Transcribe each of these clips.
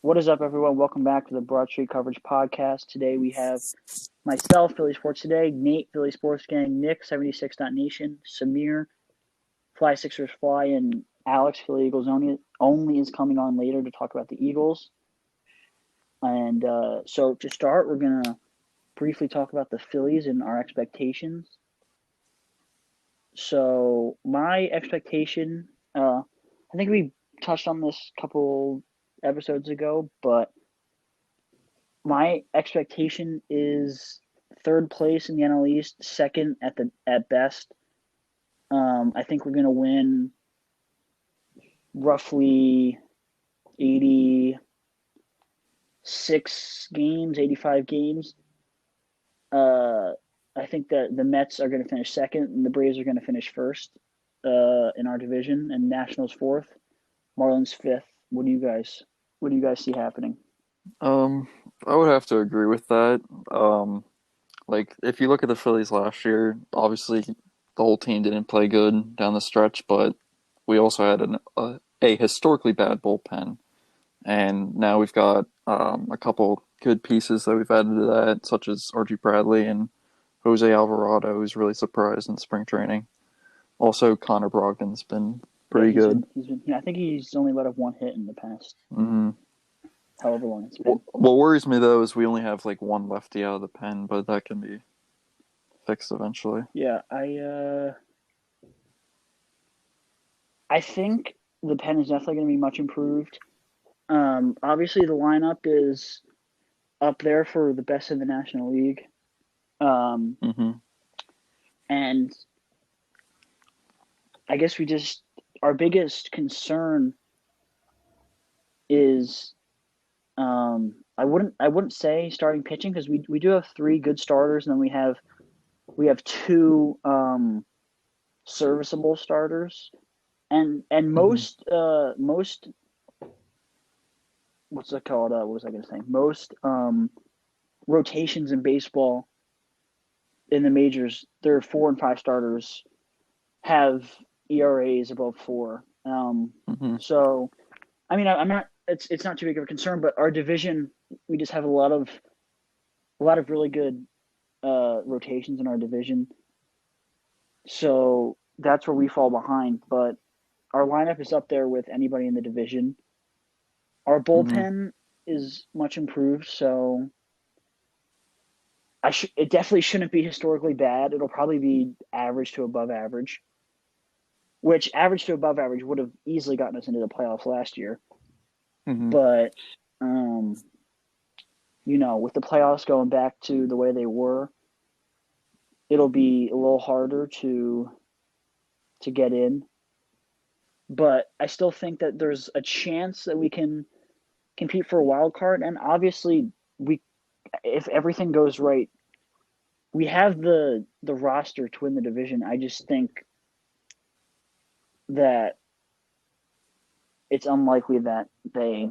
What is up, everyone? Welcome back to the Broad Street Coverage Podcast. Today we have myself, Philly Sports Today, Nate, Philly Sports Gang, Nick, 76.Nation, Samir, Fly Sixers Fly, and Alex, Philly Eagles only is coming on later to talk about the Eagles. And so to start, we're going to briefly talk about the Phillies and our expectations. So my expectation, I think we touched on this a couple episodes ago, but my expectation is third place in the NL East, second at best. I think we're gonna win roughly 86 games, 85 games. I think that the Mets are going to finish second, and the Braves are going to finish first in our division, and Nationals fourth, Marlins fifth. What do you guys see happening? Um, I would have to agree with that. Like if you look at the Phillies last year, obviously the whole team didn't play good down the stretch, but we also had a historically bad bullpen, and now we've got a couple good pieces that we've added to that, such as Archie Bradley and Jose Alvarado, who's really surprised in spring training. Also, Connor Brogdon's been Yeah, pretty good. he's been. Yeah, I think he's only let up one hit in the past hmm however long it's been. What worries me though is we only have like one lefty out of the pen, but that can be fixed eventually. Yeah, I think the pen is definitely going to be much improved. Obviously, the lineup is up there for the best in the National League. Um, hmm and I guess our biggest concern is I wouldn't say starting pitching because we do have three good starters and then we have two serviceable starters and hmm most what's it called? What was I going to say? Most rotations in baseball in the majors, their 4 and 5 starters have ERAs above 4. hmm So I mean, I'm not. It's not too big of a concern, but our division, we just have a lot of really good rotations in our division. So that's where we fall behind. But our lineup is up there with anybody in the division. Our hmm bullpen is much improved, so it definitely shouldn't be historically bad. It'll probably be average to above average, which average to above average would have easily gotten us into the playoffs last year. hmm But um, with the playoffs going back to the way they were, it'll be a little harder to get in. But I still think that there's a chance that we can compete for a wild card, and obviously we, if everything goes right, we have the roster to win the division. I just think that it's unlikely that they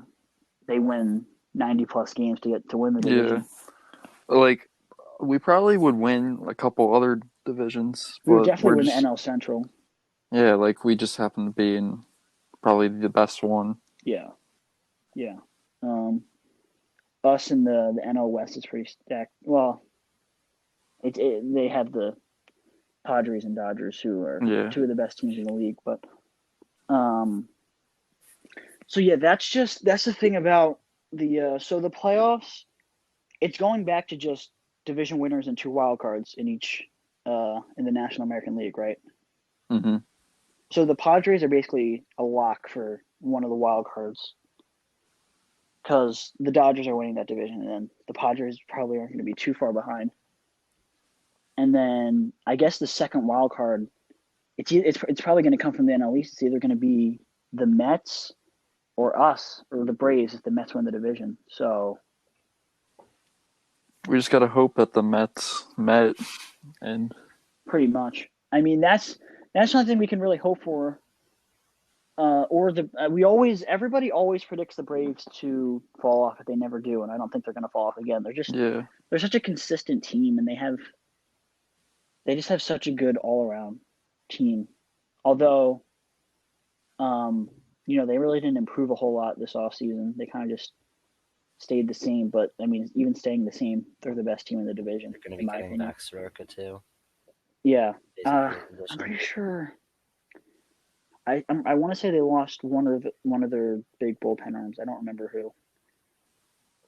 win 90 plus games to get to win the Yeah, division. like we probably would win a couple other divisions, We would but definitely we're win the just NL Central. yeah, like we just happen to be in probably the best one. Yeah, yeah. Um, Us in the NL West is pretty stacked. Well, they have the Padres and Dodgers, who are Yeah, two of the best teams in the league. But um, so yeah, that's the thing about the playoffs. It's going back to just division winners and two wild cards in each in the National American League, right? hmm So the Padres are basically a lock for one of the wild cards because the Dodgers are winning that division, and then the Padres probably aren't going to be too far behind. And then I guess the second wild card, it's probably going to come from the NL East. It's either going to be the Mets or us or the Braves if the Mets win the division. So we just gotta hope that the Mets met and pretty much, I mean that's something we can really hope for. Or the we always everybody always predicts the Braves to fall off, but they never do, and I don't think they're going to fall off again. yeah, They're such a consistent team, and they just have such a good all around team. Although, um, they really didn't improve a whole lot this off season. They kind of just stayed the same. But I mean, even staying the same, they're the best team in the division, They're going to in be my getting opinion. back Soroka too. Yeah, Basically a I'm position. pretty sure. I want to say they lost one of their big bullpen arms. I don't remember who,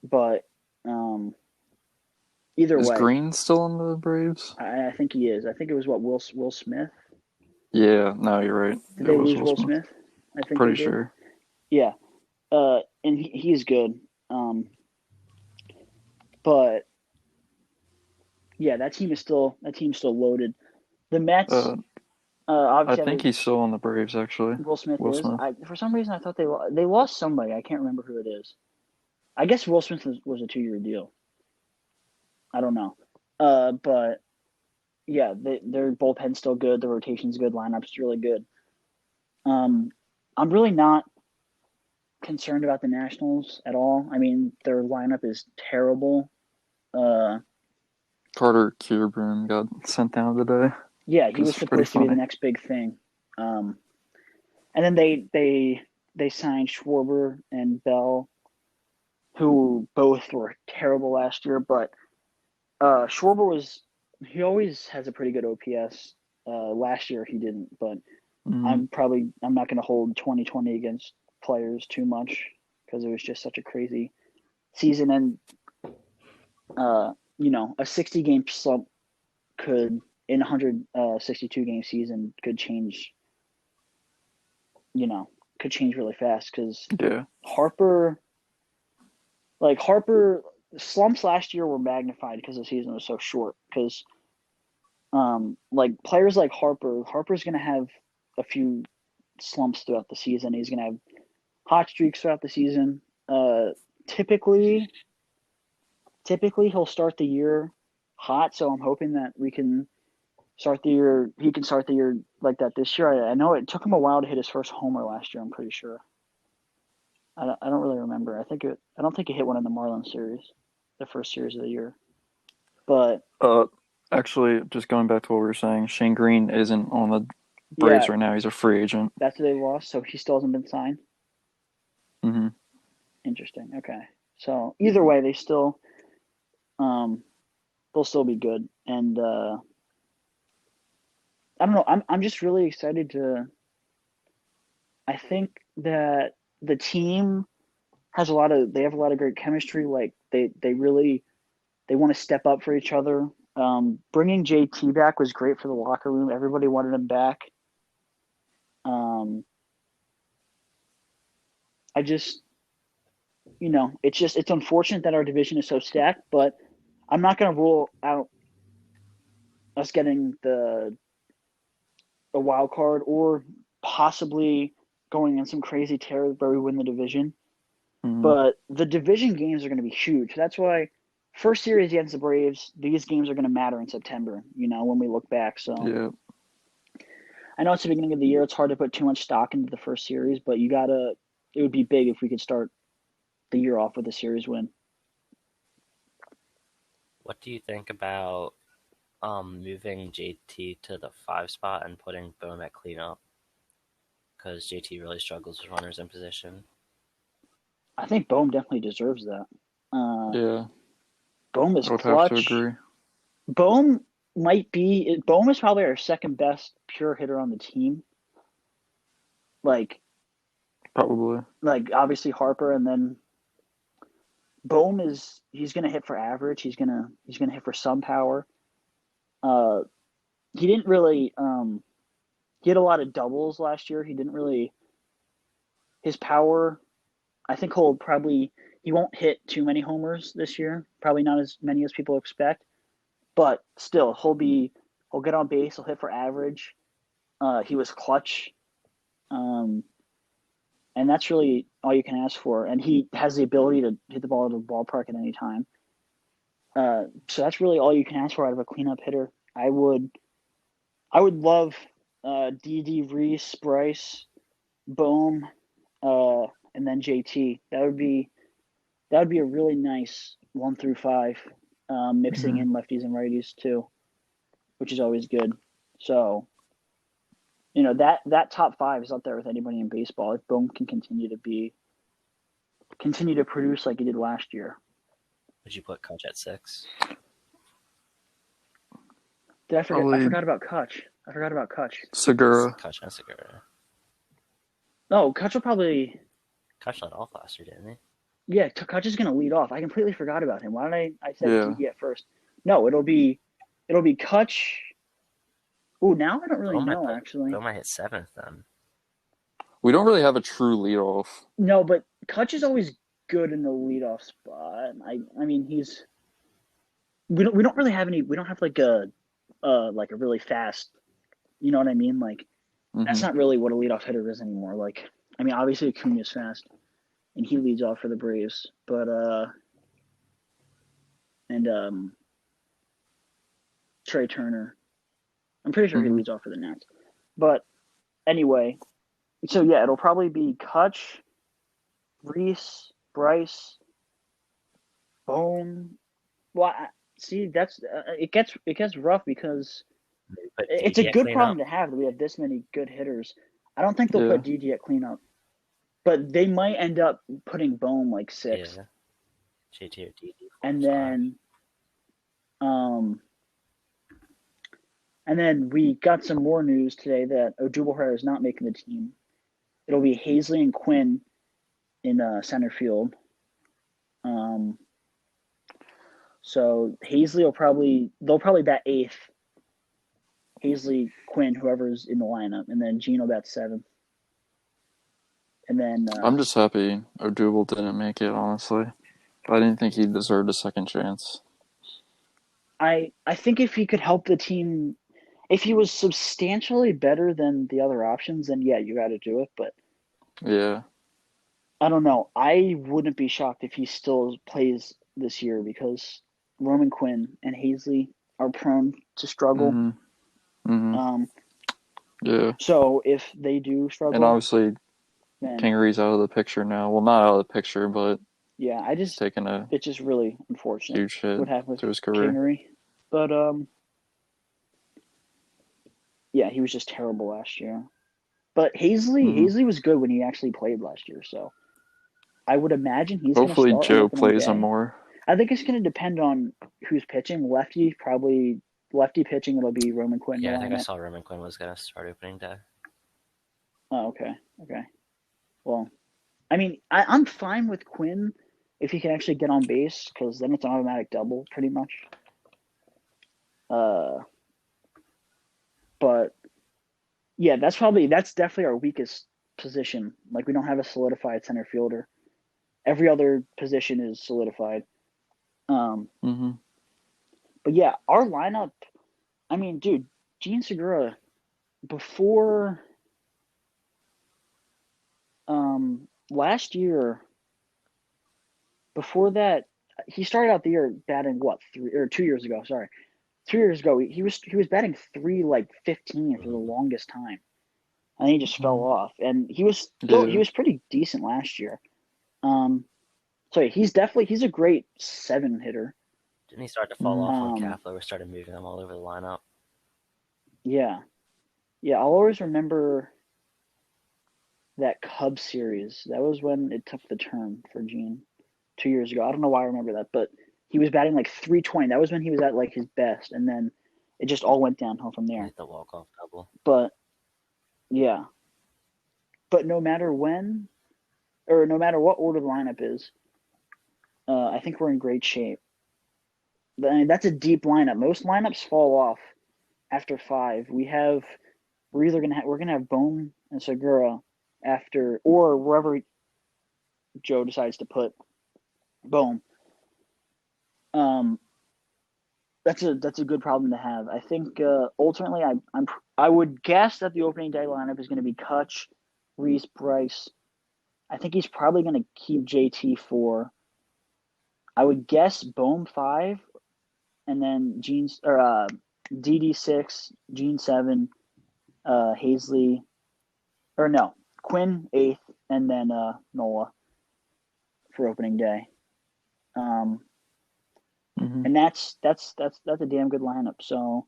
but um, either Is way, Green still on the Braves? I think he is. I think it was what Will Smith. Yeah, no, you're right. Did It they was lose Will Will Smith. Smith? I think they Pretty did. sure. Yeah. And he's good. But yeah, that team's still loaded. The Mets, Uh, I obviously have think he's still on the Braves actually. Will Smith Will is. Smith. I For some reason I thought they lost somebody. I can't remember who it is. I guess Will Smith was a 2 year deal. I don't know. But yeah, their bullpen's still good. The rotation's good. Lineup's really good. Um, I'm really not concerned about the Nationals at all. I mean, their lineup is terrible. Uh, Carter Kierbroom got sent down today, yeah, which he was is pretty supposed to be the funny. next big thing. Um, and then they signed Schwarber and Bell, who both were terrible last year. But Schwarber he always has a pretty good OPS. Last year he didn't, but Mm, I'm not going to hold 2020 against players too much because it was just such a crazy season. And a 60 game slump could in a 162 game season could change. You know, could change really fast because yeah, Harper, Harper slumps last year were magnified because the season was so short. Because players like Harper's going to have a few slumps throughout the season. He's going to have hot streaks throughout the season. Typically, he'll start the year hot. So I'm hoping that we can start the year. He can start the year like that this year. I know it took him a while to hit his first homer last year. I'm pretty sure. I don't really remember. I don't think he hit one in the Marlins series, the first series of the year. But Uh, actually, just going back to what we were saying, Shane Green isn't on the yeah, Braves right now. He's a free agent. that's what they lost. So he still hasn't been signed. Hmm. Interesting. Okay. So either way, um they'll still be good. And I don't know. I'm just really excited to. I think that the team they have a lot of great chemistry. Like they really they want to step up for each other. Bringing JT back was great for the locker room. Everybody wanted him back. Um, I just it's unfortunate that our division is so stacked, but I'm not going to rule out us getting the a wild card or possibly going in some crazy tear where we win the division. Hmm. But the division games are going to be huge. That's why first series against the Braves, these games are going to matter in September. When we look back. So Yeah. I know it's the beginning of the year. It's hard to put too much stock into the first series, but you gotta. It would be big if we could start the year off with a series win. What do you think about moving JT to the 5 spot and putting Bohm at cleanup? Because JT really struggles with runners in position. I think Bohm definitely deserves that. Uh, Yeah. Bohm is I would have to clutch. agree. Bohm Bohm is probably our second best pure hitter on the team. Like Probably. obviously Harper, and then Bohm he's gonna hit for average. He's gonna hit for some power. Uh, he didn't really he had a lot of doubles last year. He didn't really his power. I think he won't hit too many homers this year. Probably not as many as people expect, but still he'll get on base. He'll hit for average. He was clutch. Um, and that's really all you can ask for. And he has the ability to hit the ball out of the ballpark at any time. So that's really all you can ask for out of a cleanup hitter. I would love DD Reese, Bryce, Bohm, uh, and then JT. That would be a really nice 1 through 5, mixing Hmm. in lefties and righties too, which is always good. So that top 5 is up there with anybody in baseball. If Bohm can continue to be continue to produce like he did last year. Would you put Kutch at 6? Did I forget? I Probably forgot about Kutch. Segura. Kutch and Segura. No, Kutch will probably. Kutch led off last year, didn't he? Yeah, Kutch is going to lead off. I completely forgot about him. Why did I said Yeah. Didi at first? No, it'll be Kutch. Ooh, now I don't really know actually. Bo might hit 7th then. We don't really have a true leadoff. No, but Kutch is always good in the leadoff spot. I mean he's. We don't really have any. We don't have like a really fast. You know what I mean? Like that's not really what a leadoff hitter is anymore. Like I mean, obviously Acuna is fast, and he leads off for the Braves, but Trey Turner, I'm pretty sure he leads off for the Nats. But anyway, so yeah, it'll probably be Kutch, Reese, Bryce, Bone. Well, see, that's it gets rough because it's a good problem to have that we have this many good hitters. I don't think they'll put DD at cleanup, but they might end up putting Bone like 6. Yeah. JT or DD. And then we got some more news today that Odubel Herrera is not making the team. It'll be Hazley and Quinn in center field. So Hazley they'll probably bat 8th. Hazley, Quinn, whoever's in the lineup, and then Gene will bat 7th. And then I'm just happy Odubel didn't make it, honestly. I didn't think he deserved a second chance. I think if he could help the team, if he was substantially better than the other options, then yeah, you got to do it. But yeah, I don't know. I wouldn't be shocked if he still plays this year because Roman Quinn and Hazley are prone to struggle. Yeah. So if they do struggle, and obviously Kingery's out of the picture now. Well, not out of the picture, but yeah, it's just really unfortunate huge hit what happened with to his career. Kingery. But yeah, he was just terrible last year. But Hazley was good when he actually played last year, so I would imagine he's going to start. Hopefully Joe plays him more. I think it's going to depend on who's pitching. Lefty pitching, it'll be Roman Quinn. Yeah, I think I saw Roman Quinn was going to start opening day. Oh, okay. Well, I mean, I'm fine with Quinn if he can actually get on base, because then it's an automatic double, pretty much. But yeah, that's definitely our weakest position. Like, we don't have a solidified center fielder. Every other position is solidified. But yeah, our lineup. I mean, dude, Gene Segura before last year. Before that, he started out the year batting 2 years ago. Sorry, 2 years ago he was batting 315 for the longest time, and he just fell off. And he was pretty decent last year. So he's a great 7 hitter. Didn't he start to fall off when Kafler started moving them all over the lineup? Yeah. I'll always remember that Cubs series. That was when it took the turn for Gene 2 years ago. I don't know why I remember that, but he was batting 320. That was when he was at his best, and then it just all went downhill from there. Hit the walk-off double. But yeah. But no matter when, or no matter what order the lineup is, I think we're in great shape. I mean, that's a deep lineup. Most lineups fall off after 5. We're gonna have Bone and Segura after, or wherever Joe decides to put Bone. That's a good problem to have. I think ultimately I would guess that the opening day lineup is going to be Kutch, Reese, Bryce. I think he's probably going to keep JT 4. I would guess Bone 5, and then DD 6, Gene 7, Hazley, or no, Quinn 8th, and then Nola for opening day. And that's a damn good lineup. So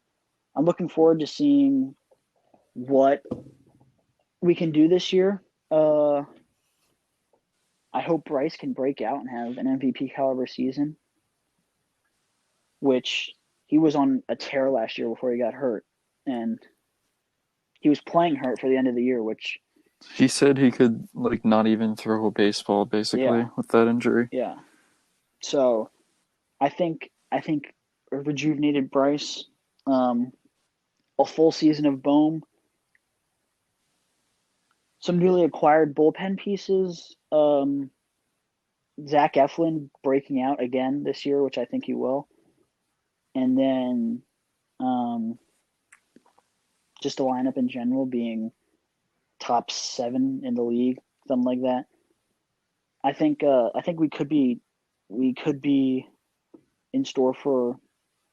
I'm looking forward to seeing what we can do this year. I hope Bryce can break out and have an MVP caliber season, which he was on a tear last year before he got hurt, and he was playing hurt for the end of the year, which He said he could like not even throw a baseball basically yeah, with that injury. yeah. So I think a rejuvenated Bryce, a full season of Bohm, some newly acquired bullpen pieces. Zach Eflin breaking out again this year, which I think he will, and then just the lineup in general being top 7 in the league, something like that. I think we could be in store for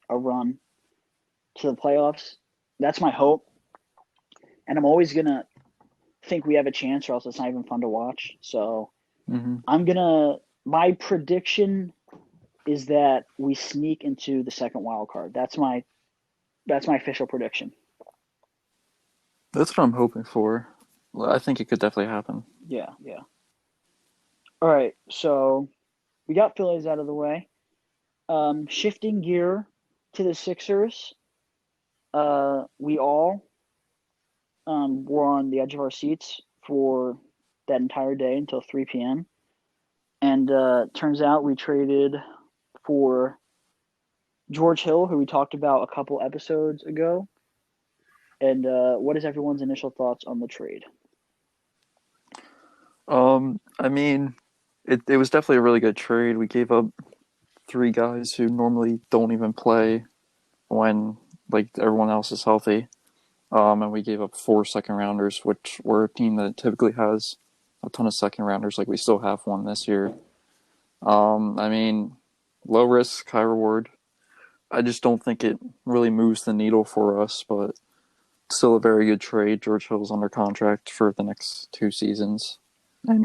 a run to the playoffs. That's my hope, and I'm always gonna think we have a chance, or else it's not even fun to watch. So my prediction is that we sneak into the second wild card. That's my official prediction. That's what I'm hoping for. I think it could definitely happen. Yeah, yeah. All right, so we got Phillies out of the way. Shifting gear to the Sixers. We all were on the edge of our seats for that entire day until 3 p.m. And turns out we traded for George Hill, who we talked about a couple episodes ago. And what is everyone's initial thoughts on the trade? I mean, it was definitely a really good trade. We gave up 3 guys who normally don't even play when like everyone else is healthy. And we gave up 4 second rounders, which we're a team that typically has a ton of second rounders. Like we still have one this year. I mean, low risk, high reward. I just don't think it really moves the needle for us, but still a very good trade. George Hill's under contract for the next 2 seasons, and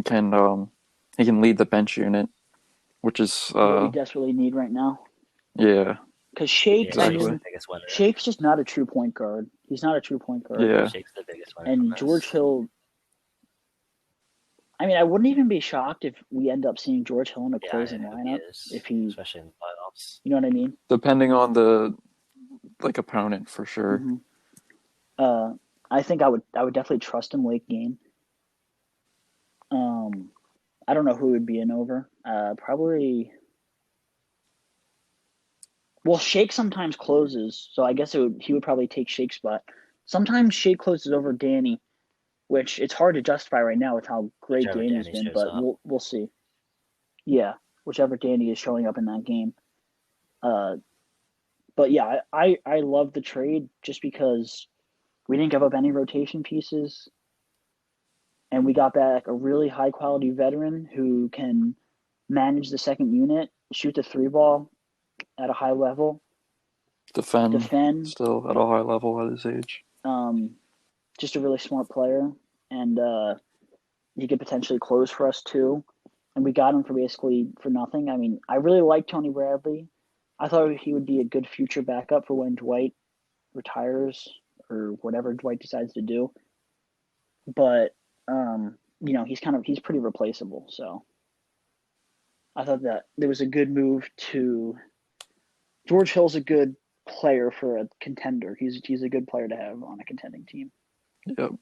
he can lead the bench unit, which is What we desperately need right now. yeah, Because Shake, Yeah, I Shake's exactly. the mean, biggest winner. Shake's just not a true point guard. He's not a true point guard. Yeah, Shake's the biggest winner from And this. George Hill, I mean, I wouldn't even be shocked if we end up seeing George Hill in a Yeah, closing I hope he lineup. is, If he, especially in the playoffs. you know what I mean? depending on the like opponent for sure. Mm-hmm. I think I would definitely trust him late game. I don't know who would be in over. Probably. Well, Shake sometimes closes, so I guess he would probably take Shake's spot. Sometimes Shake closes over Danny, which it's hard to justify right now with how great Whichever Danny's Danny been, shows but up. we'll see. Yeah, whichever Danny is showing up in that game. Uh, but yeah, I love the trade just because we didn't give up any rotation pieces, and we got back a really high quality veteran who can manage the second unit, shoot the 3 ball at a high level, Defend defend. still at a high level at his age. Um, just a really smart player, and he could potentially close for us too. And we got him for basically for nothing. I mean, I really like Tony Bradley. I thought he would be a good future backup for when Dwight retires or whatever Dwight decides to do. But he's pretty replaceable. So I thought that there was a good move to George Hill's a good player for a contender. He's a good player to have on a contending team. Yep.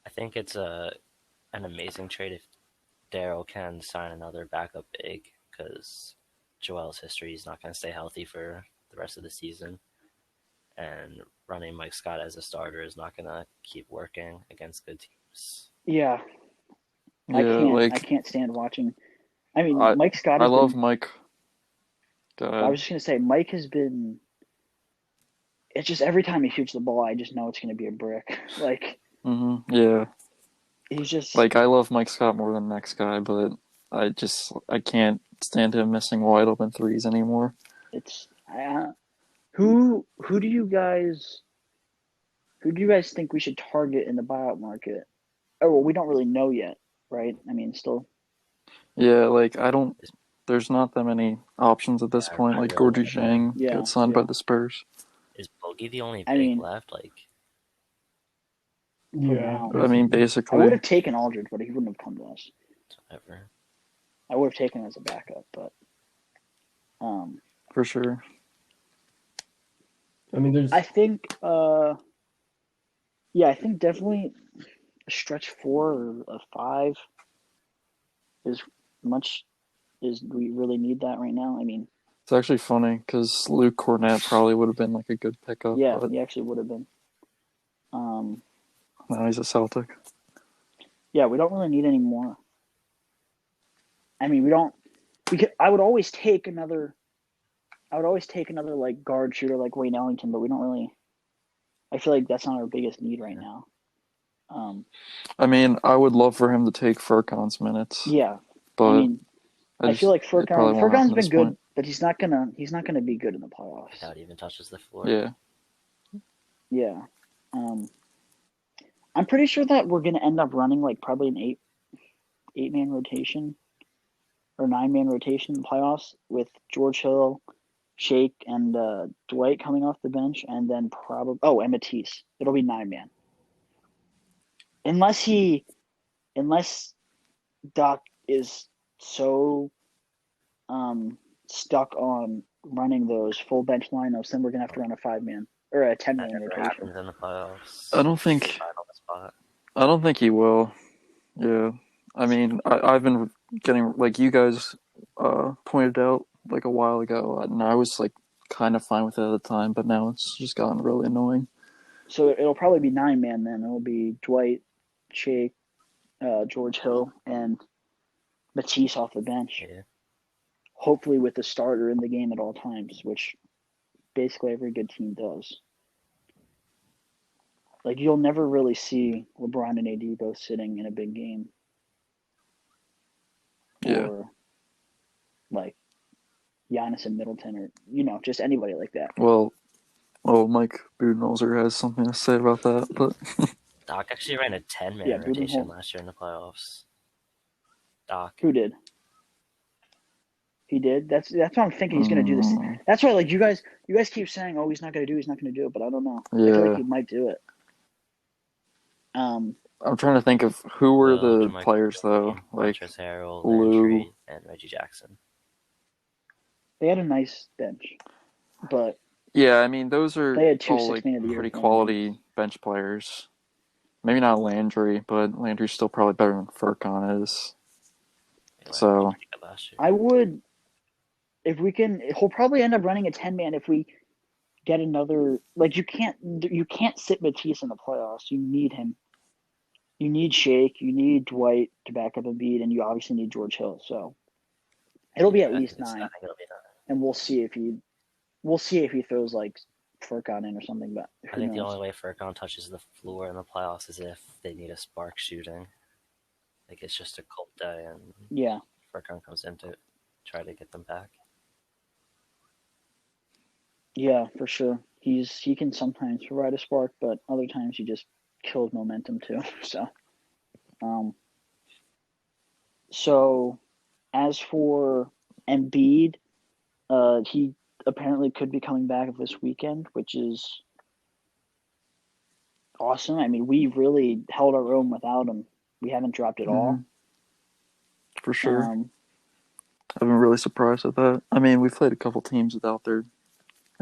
I think it's an amazing trade if Daryl can sign another backup big, because Joel's history is not going to stay healthy for the rest of the season, and running Mike Scott as a starter is not going to keep working against good teams. Yeah, I Yeah, can't stand watching. I mean, I Mike Scott I has love been. Mike. Go I ahead. was just gonna say Mike has been. It's just every time he shoots the ball, I just know it's gonna be a brick. Like Yeah. he's just. Like I love Mike Scott more than the next guy, but I can't stand him missing wide open threes anymore. It's. Who do you guys think we should target in the buyout market? Oh well, we don't really know yet, right? I mean, still. Yeah, like I don't. There's not that many options at this point. I Like really Gorgie don't know. Zhang Yeah, got signed by yeah. the Spurs. Is Bogey the only I big mean, left? Like, for Yeah, now, I mean, basically. I would basically, have taken Aldridge, but he wouldn't have come to us. whatever. I would have taken him as a backup, but For sure. I mean, I think I think definitely a stretch 4 or a 5 is much is we really need that right now. I mean, It's actually funny because Luke Cornett probably would have been like a good pickup. yeah, but he actually would have been. Now he's a Celtic. Yeah, we don't really need any more. I mean, we don't. I would always take another. I would always take another like guard shooter like Wayne Ellington, but we don't really. I feel like that's not our biggest need right now. I mean, I would love for him to take Furkan's minutes. Yeah, but I mean, I feel like Furkan's been good, point. but he's not gonna be good in the playoffs. Without even touches the floor. Yeah. Yeah. I'm pretty sure that we're gonna end up running like probably an eight-man rotation or 9-man rotation in the playoffs with George Hill, Shake, and Dwight coming off the bench, and then probably and Matisse. It'll be 9-man. Unless Doc is so stuck on running those full bench lineups, then we're gonna have to run a 5-man or a 10-man That never rotation. happens in the playoffs. I don't think he will. Yeah. I mean, I've been getting, like you guys pointed out like a while ago, and I was like kind of fine with it at the time, but now it's just gotten really annoying. So it'll probably be 9-man then. It'll be Dwight, Shake, George Hill, and Matisse off the bench. Yeah. Hopefully with the starter in the game at all times, which basically every good team does. Like, you'll never really see LeBron and AD both sitting in a big game. Yeah. Or, like, Giannis and Middleton or, just anybody like that. Well, Mike Budenholzer has something to say about that, but Doc actually ran a 10-man rotation last year in the playoffs. Doc. Who did? He did. That's what I'm thinking. He's going to do this. That's why, like, you guys keep saying, "Oh, he's not going to do it," but I don't know. Yeah. I feel like he might do it. I'm trying to think of who were the players though, like Harrell, Lou, Landry, and Reggie Jackson. They had a nice bench, but yeah, I mean those are they had two all like pretty quality bench players. Maybe not Landry, but Landry's still probably better than Furkan is. So I would, if we can, he'll probably end up running a 10-man if we get another. Like, you can't sit Matisse in the playoffs. You need him. You need Shake. You need Dwight to back up Embiid, and you obviously need George Hill. So it'll be at least 9. I think it'll be 9. And we'll see if he throws like Furkan in or something. But I think the only way Furkan touches the floor in the playoffs is if they need a spark shooting. Like, it's just a cold day, and Furkan comes in to try to get them back. Yeah, for sure. He can sometimes provide a spark, but other times he just kills momentum too. So as for Embiid, he apparently could be coming back this weekend, which is awesome. I mean, we really held our own without him. We haven't dropped at all. For sure. I've been really surprised at that. I mean, we've played a couple teams without their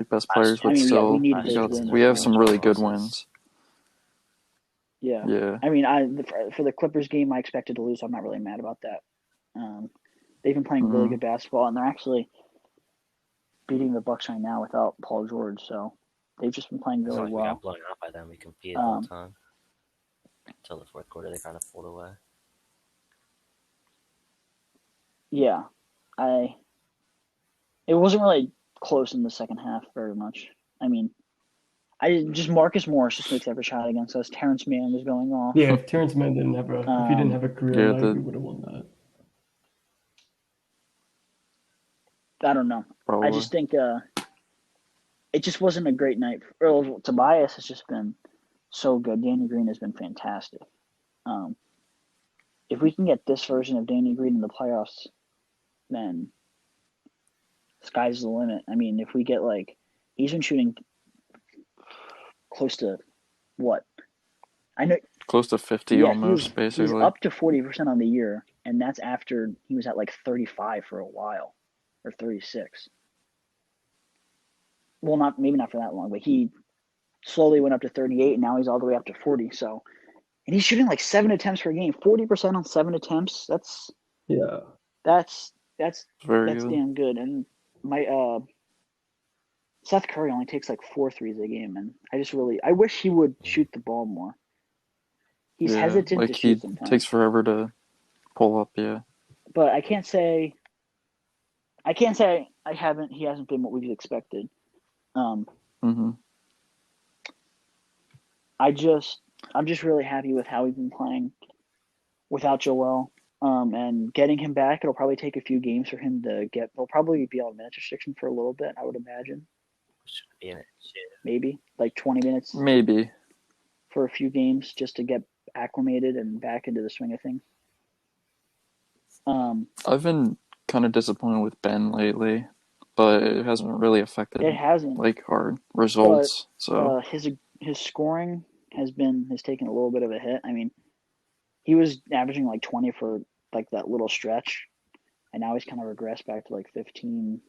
best players, but still, we have some really good wins. Yeah. I mean, for the Clippers game, I expected to lose. I'm not really mad about that. They've been playing really good basketball, and they're actually beating the Bucks right now without Paul George. So they've just been playing really well. We got blown out by them. We competed the whole time until the fourth quarter. They kind of pulled away. Yeah, it wasn't really close in the second half very much. I mean, Marcus Morris just makes every shot against us. Terrence Mann was going off. Yeah, if Terrence Mann didn't have if he didn't have a career night, we would have won that. I don't know. Probably. I just think it just wasn't a great night. Tobias has just been so good. Danny Green has been fantastic. If we can get this version of Danny Green in the playoffs, then sky's the limit. I mean, if we get he's been shooting close to what? I know close to 50 almost, basically. He's up to 40% on the year. and that's after he was at like 35 for a while, or 36. Well, maybe not for that long, but he slowly went up to 38, and now he's all the way up to 40. So, and he's shooting like 7 attempts per game, 40% on 7 attempts. That's very good. damn good. And my Seth Curry only takes like 4 threes a game, and I wish he would shoot the ball more. He's hesitant to shoot sometimes. Like, he takes forever to pull up, yeah. But I can't say he hasn't been what we've expected. I'm just really happy with how he's been playing without Joel. And getting him back, it'll probably take a few games for him to get. He'll probably be on minutes restriction for a little bit, I would imagine. Maybe like 20 minutes. Maybe for a few games just to get acclimated and back into the swing of things. I've been kind of disappointed with Ben lately, but it hasn't really affected. It hasn't, like, our results. But, his scoring has taken a little bit of a hit. I mean, he was averaging like 20 for like that little stretch, and now he's kind of regressed back to like 15,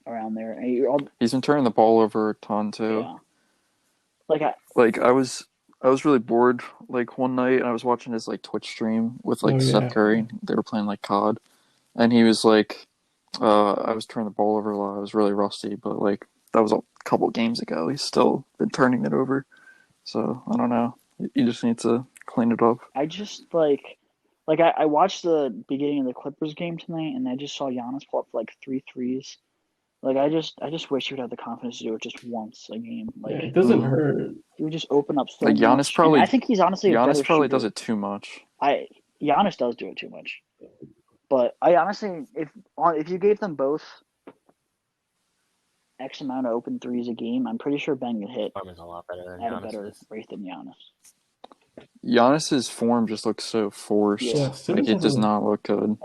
around there. He's been turning the ball over a ton too. Yeah. I was really bored like one night, and I was watching his like Twitch stream with like Seth Curry. They were playing like COD, and he was like, I was turning the ball over a lot. I was really rusty, but like that was a couple games ago. He's still been turning it over, so I don't know. You just need to clean it up. I just I watched the beginning of the Clippers game tonight, and I just saw Giannis pull up like 3 threes. Like I just wish he would have the confidence to do it just once a game. Like it doesn't hurt. He would just open up so like Giannis much. Probably. And I think he's honestly a better probably shooter. Does it too much. Giannis does do it too much. But I honestly, if you gave them both X amount of open threes a game, I'm pretty sure Ben could hit form is a lot better than at a better rate than Giannis. Giannis's form just looks so forced. Yeah. Like it does not look good.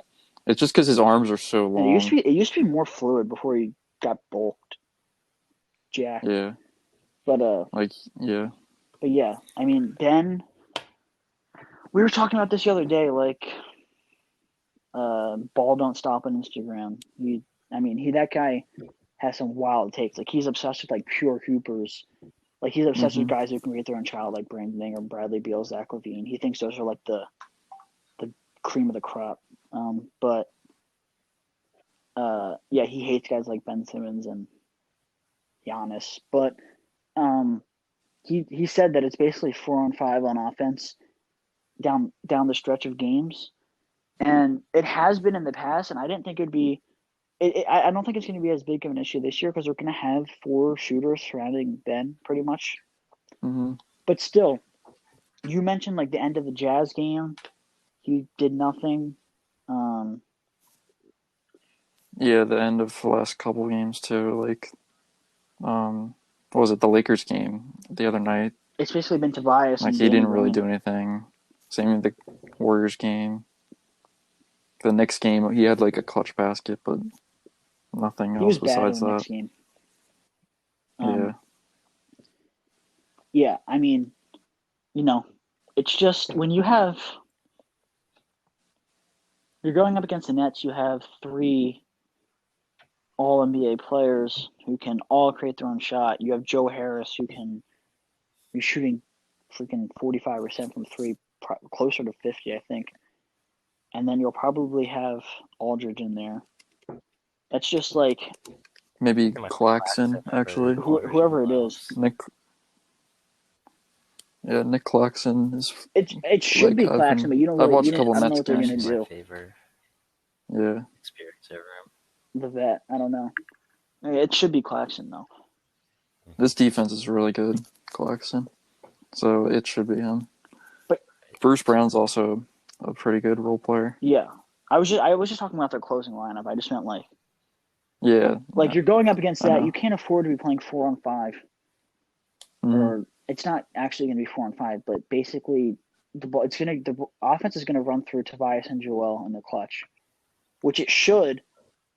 It's just because his arms are so long. It used to be more fluid before he got bulked, jacked. Yeah. But But yeah, I mean, Ben. We were talking about this the other day. Like, ball don't stop on Instagram. That guy has some wild takes. Like, he's obsessed with like pure hoopers. Like, he's obsessed with guys who can create their own shot, like Brandon Ingram, Bradley Beal, Zach LaVine. He thinks those are like the cream of the crop. He hates guys like Ben Simmons and Giannis. But he said that it's basically 4-on-5 on offense down the stretch of games, and it has been in the past. And I didn't think it'd be. I don't think it's going to be as big of an issue this year because we're going to have 4 shooters surrounding Ben pretty much. But still, you mentioned like the end of the Jazz game, he did nothing. The end of the last couple games too. Like, what was it? The Lakers game the other night. It's basically been Tobias. Like, he didn't really do anything. Same with the Warriors game. The Knicks game, he had like a clutch basket, but nothing else besides that. Next game. Yeah, I mean, it's just when you're going up against the Nets, you have 3 All-NBA players who can all create their own shot. You have Joe Harris who can be shooting freaking 45% from 3, closer to 50, I think. And then you'll probably have Aldridge in there. That's just like maybe Claxton, actually. Whoever it is. Nick Claxton is. It should be Claxton, but you don't really. I've watched a couple Nets games. Yeah. Experience over him. The vet, I don't know. It should be Claxton though. This defense is really good, Claxton. So it should be him. But Bruce Brown's also a pretty good role player. Yeah, I was just talking about their closing lineup. I just meant like. Yeah. Like you're going up against that, you can't afford to be playing 4-on-5. Or it's not actually going to be 4-on-5, but basically the offense is going to run through Tobias and Joel in the clutch, which it should,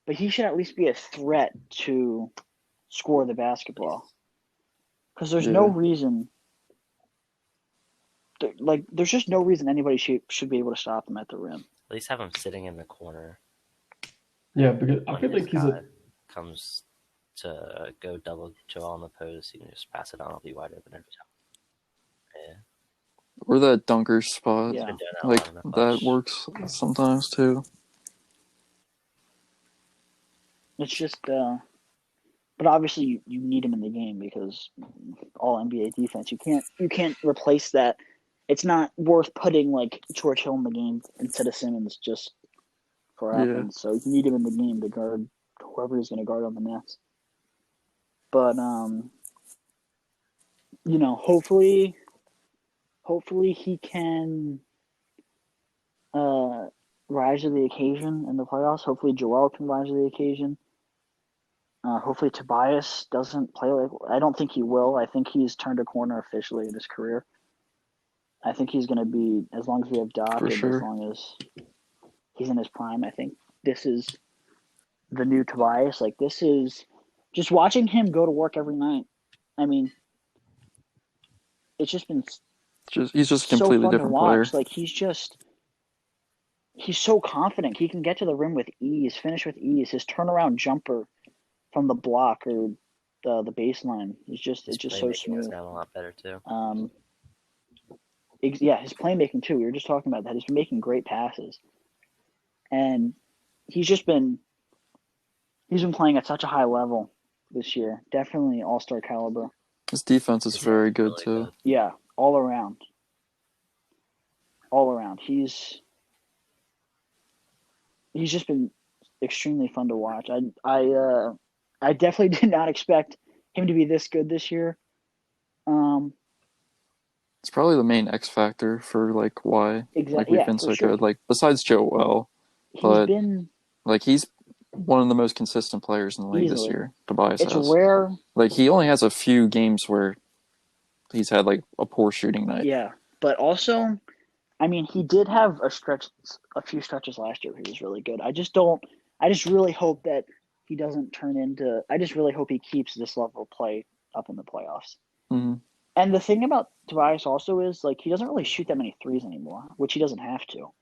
but he should at least be a threat to score the basketball. Because there's no reason there's just no reason anybody should be able to stop him at the rim. At least have him sitting in the corner. Yeah, because I feel like he's comes to go double Joel on the post, he can just pass it on. It'll be wide open every time. Yeah. Or that dunker spot. Yeah. Like, that works sometimes, too. It's just, but obviously you need him in the game because all NBA defense. You can't replace that. It's not worth putting, like, George Hill in the game instead of Simmons just for offense. So you need him in the game to guard whoever he's going to guard on the Nets. But, hopefully he can rise to the occasion in the playoffs. Hopefully Joel can rise to the occasion. Hopefully Tobias doesn't play like... I don't think he will. I think he's turned a corner officially in his career. I think he's going to be, as long as we have Doc as long as he's in his prime, I think this is the new Tobias. Like, this is... Just watching him go to work every night, I mean, it's just been... He's just a completely different player. Like, he's so confident. He can get to the rim with ease, finish with ease. His turnaround jumper from the block or the baseline is just so smooth. A lot better too. His playmaking too. We were just talking about that. He's been making great passes, and he's been playing at such a high level this year. Definitely all-star caliber. His defense is very good too. Yeah, all around. He's just been extremely fun to watch. I definitely did not expect him to be this good this year. It's probably the main X factor for like why we've been so good. Like, besides Joel, he's one of the most consistent players in the league this year. Tobias has. It's rare. Like, he only has a few games where he's had like a poor shooting night. Yeah, but also, I mean, he did have a few stretches last year where he was really good. I just really hope that he doesn't turn into... I just really hope he keeps this level of play up in the playoffs. Mm-hmm. And the thing about Tobias also is, like, he doesn't really shoot that many threes anymore, which he doesn't have to.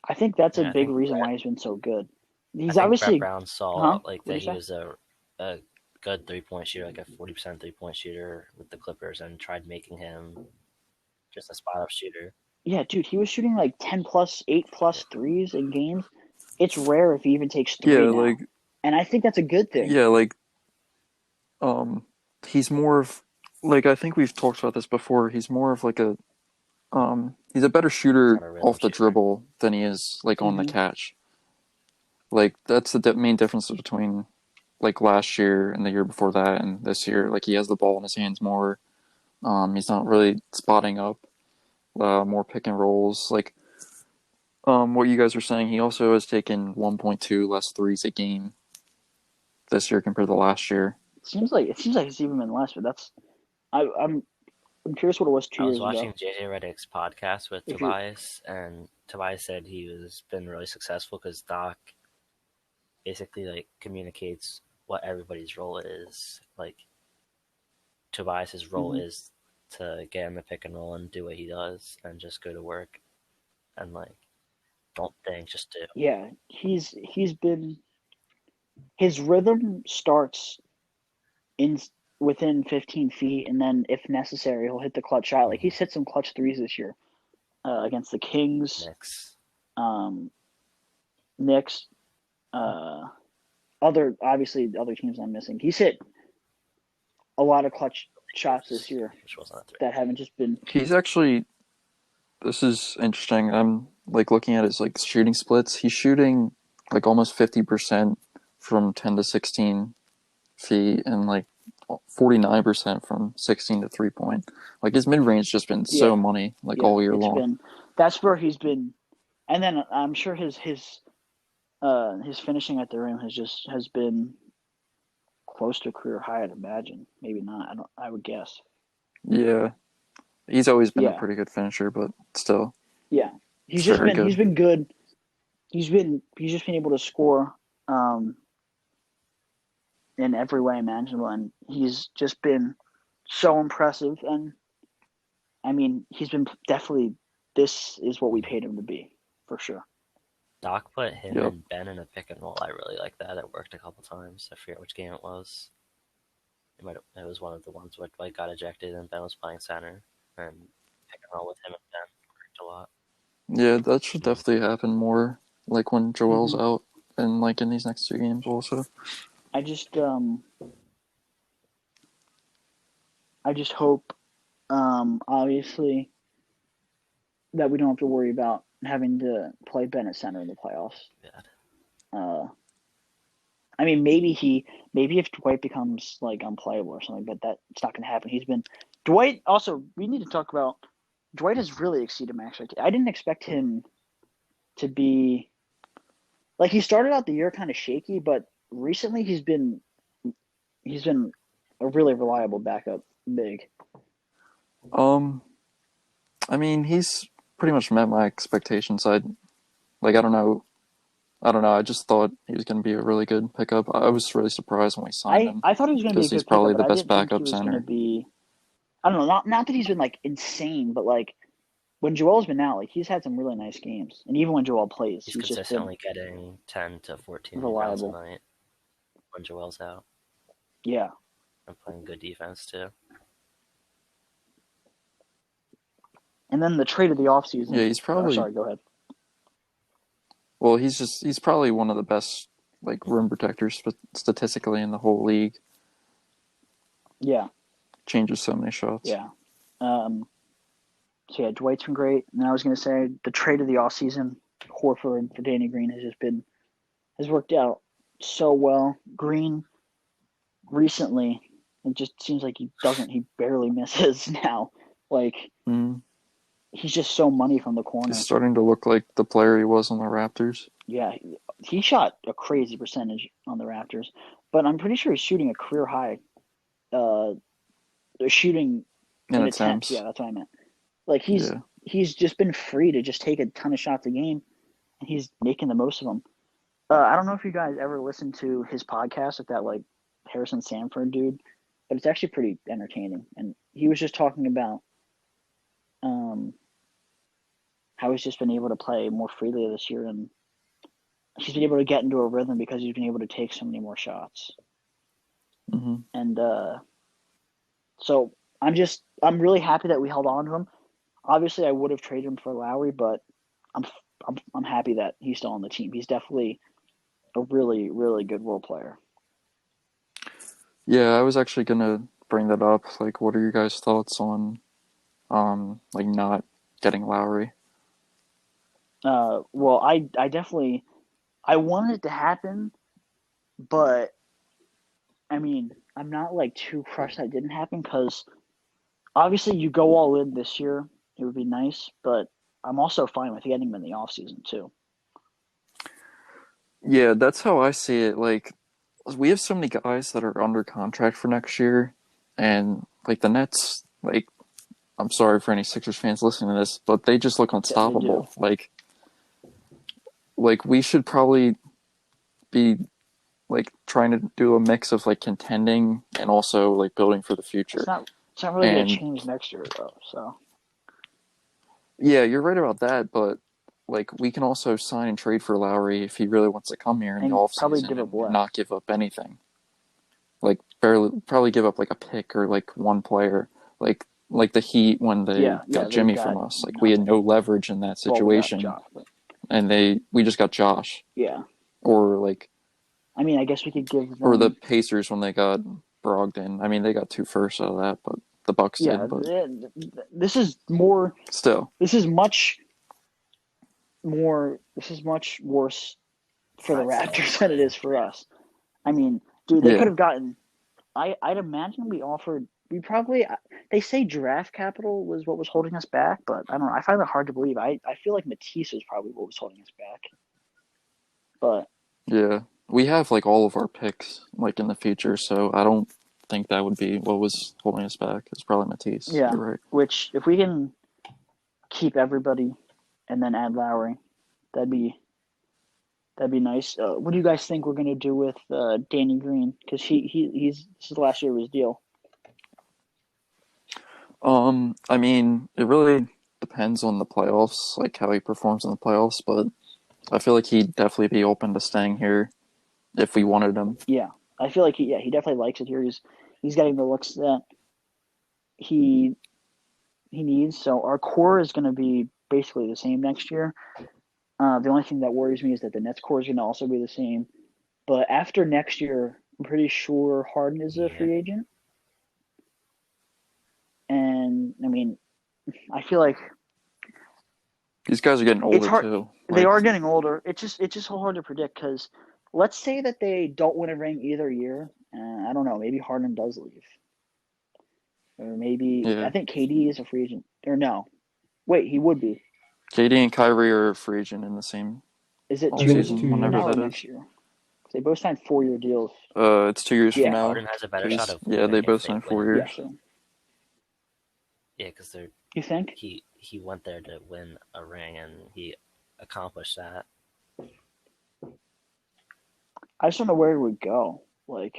I think that's a big reason why he's been so good. He's obviously... Brett Brown saw that he was a good three-point shooter, like a 40% three-point shooter with the Clippers, and tried making him just a spot-up shooter. Yeah, dude, he was shooting like 10+, 8+ threes in games. It's rare if he even takes three now. And I think that's a good thing. Yeah, he's more of... Like, I think we've talked about this before. He's more of like he's a better shooter off the dribble than he is like on the catch. Like, that's the main difference between like last year and the year before that and this year. Like, he has the ball in his hands more. He's not really spotting up. More pick and rolls. Like, what you guys were saying, he also has taken 1.2 less threes a game this year compared to last year. It seems like it's even been less, but that's... I'm curious what it was 2 years ago. I was watching JJ Redick's podcast with Tobias, and Tobias said he's been really successful because Doc basically like communicates what everybody's role is. Like, Tobias's role is to get in the pick and roll and do what he does and just go to work and like don't think, just do. Yeah, he's been... His rhythm starts within 15 feet, and then if necessary, he'll hit the clutch shot. Like, he's hit some clutch threes this year against the Kings, Knicks, other teams I'm missing. He's hit a lot of clutch shots this year that haven't just been... He's actually... This is interesting. I'm like looking at his like shooting splits. He's shooting like almost 50% from 10 to 16 feet and like 49% from 16 to 3-point. Like, his mid-range just been so money all year long. That's where he's been. And then I'm sure his finishing at the rim has been close to a career high, I'd imagine. Maybe not. I would guess. Yeah. He's always been a pretty good finisher, but still. Yeah. He's been good. He's just been able to score in every way imaginable, and he's just been so impressive. And I mean, he's been definitely. This is what we paid him to be, for sure. Doc put him Yep. and Ben in a pick and roll. I really like that. It worked a couple times. I forget which game it was. It was one of the ones where Dwight got ejected and Ben was playing center, and pick and roll with him and Ben worked a lot. Yeah, that should definitely happen more, like when Joel's Mhm. out, and like in these next 2 games also. I just hope, obviously, that we don't have to worry about having to play Ben at center in the playoffs. Bad. I mean, maybe if Dwight becomes like unplayable or something, but that's not going to happen. Dwight. Also, we need to talk about Dwight has really exceeded my expectations. I didn't expect him to be like he started out the year kind of shaky, but recently he's been a really reliable backup big. I mean, he's pretty much met my expectations. I don't know. I just thought he was going to be a really good pickup. I was really surprised when we signed him. I thought he was going to be a because he's good pickup, probably but the I best didn't think he backup was going to center. be. I don't know. Not that he's been like insane, but like when Joel's been out, like he's had some really nice games, and even when Joel plays, He's just been consistently getting 10 to 14 rebounds reliable. a night when Joel's out. Yeah. And playing good defense too. And then the trade of the offseason. Yeah, he's probably. Sorry, go ahead. Well, he's probably one of the best like rim protectors statistically in the whole league. Yeah. Changes so many shots. Yeah. So yeah, Dwight's been great. And I was going to say the trade of the offseason, Horford for Danny Green has worked out so well. Green recently, it just seems like he barely misses now. Like he's just so money from the corner. He's starting to look like the player he was on the Raptors. Yeah, he shot a crazy percentage on the Raptors, but I'm pretty sure he's shooting a career high. Shooting in attempts. Yeah, that's what I meant. Like he's just been free to just take a ton of shots a game, and he's making the most of them. I don't know if you guys ever listened to his podcast with that like Harrison Sanford dude, but it's actually pretty entertaining. And he was just talking about how he's just been able to play more freely this year, and he's been able to get into a rhythm because he's been able to take so many more shots. Mm-hmm. And so I'm really happy that we held on to him. Obviously, I would have traded him for Lowry, but I'm happy that he's still on the team. He's definitely a really, really good role player. Yeah, I was actually gonna bring that up. Like, what are your guys' thoughts on, like not getting Lowry? Well, I definitely I wanted it to happen, but I mean, I'm not like too crushed that it didn't happen because obviously you go all in this year. It would be nice, but I'm also fine with getting him in the offseason too. Yeah, that's how I see it. Like, we have so many guys that are under contract for next year, and like the Nets, like, I'm sorry for any Sixers fans listening to this, but they just look unstoppable. Like we should probably be like trying to do a mix of like contending and also like building for the future. It's not really going to change next year though. So yeah, you're right about that, but like we can also sign and trade for Lowry if he really wants to come here in the offseason and not give up anything. Like probably give up like a pick or like one player, like the Heat when they got Jimmy from us. Like we had no leverage in that situation, and we just got Josh. Yeah. Or like, I mean, I guess we could give them. Or the Pacers when they got Brogdon. I mean, they got 2 firsts out of that, but the Bucks did. But this is more. Still, this is much more. This is much worse for the Raptors than it is for us. I mean, dude, they could have gotten. I'd imagine we offered. We probably. They say draft capital was what was holding us back, but I don't know. I find it hard to believe. I feel like Matisse was probably what was holding us back. But yeah, we have like all of our picks like in the future, so I don't think that would be what was holding us back. It's probably Matisse. Yeah, you're right. Which if we can keep everybody and then add Lowry, that'd be nice. What do you guys think we're gonna do with Danny Green? Because this is the last year of his deal. I mean, it really depends on the playoffs, like how he performs in the playoffs, but I feel like he'd definitely be open to staying here if we wanted him. Yeah, I feel like he definitely likes it here. He's getting the looks that he needs. So our core is going to be basically the same next year. The only thing that worries me is that the Nets core is going to also be the same. But after next year, I'm pretty sure Harden is a free agent. And I mean, I feel like these guys are getting older too. They are getting older. It's just so hard to predict because let's say that they don't win a ring either year. I don't know. Maybe Harden does leave, or maybe I think KD is a free agent. Or no, wait, he would be. KD and Kyrie are a free agent in the same. Is it 2 years from now or next year? They both signed 4-year deals. It's 2 years from now. Harden has a better shot of winning. Yeah, they both signed 4 years. Yeah, because they're. You think he went there to win a ring and he accomplished that? I just don't know where he would go. Like,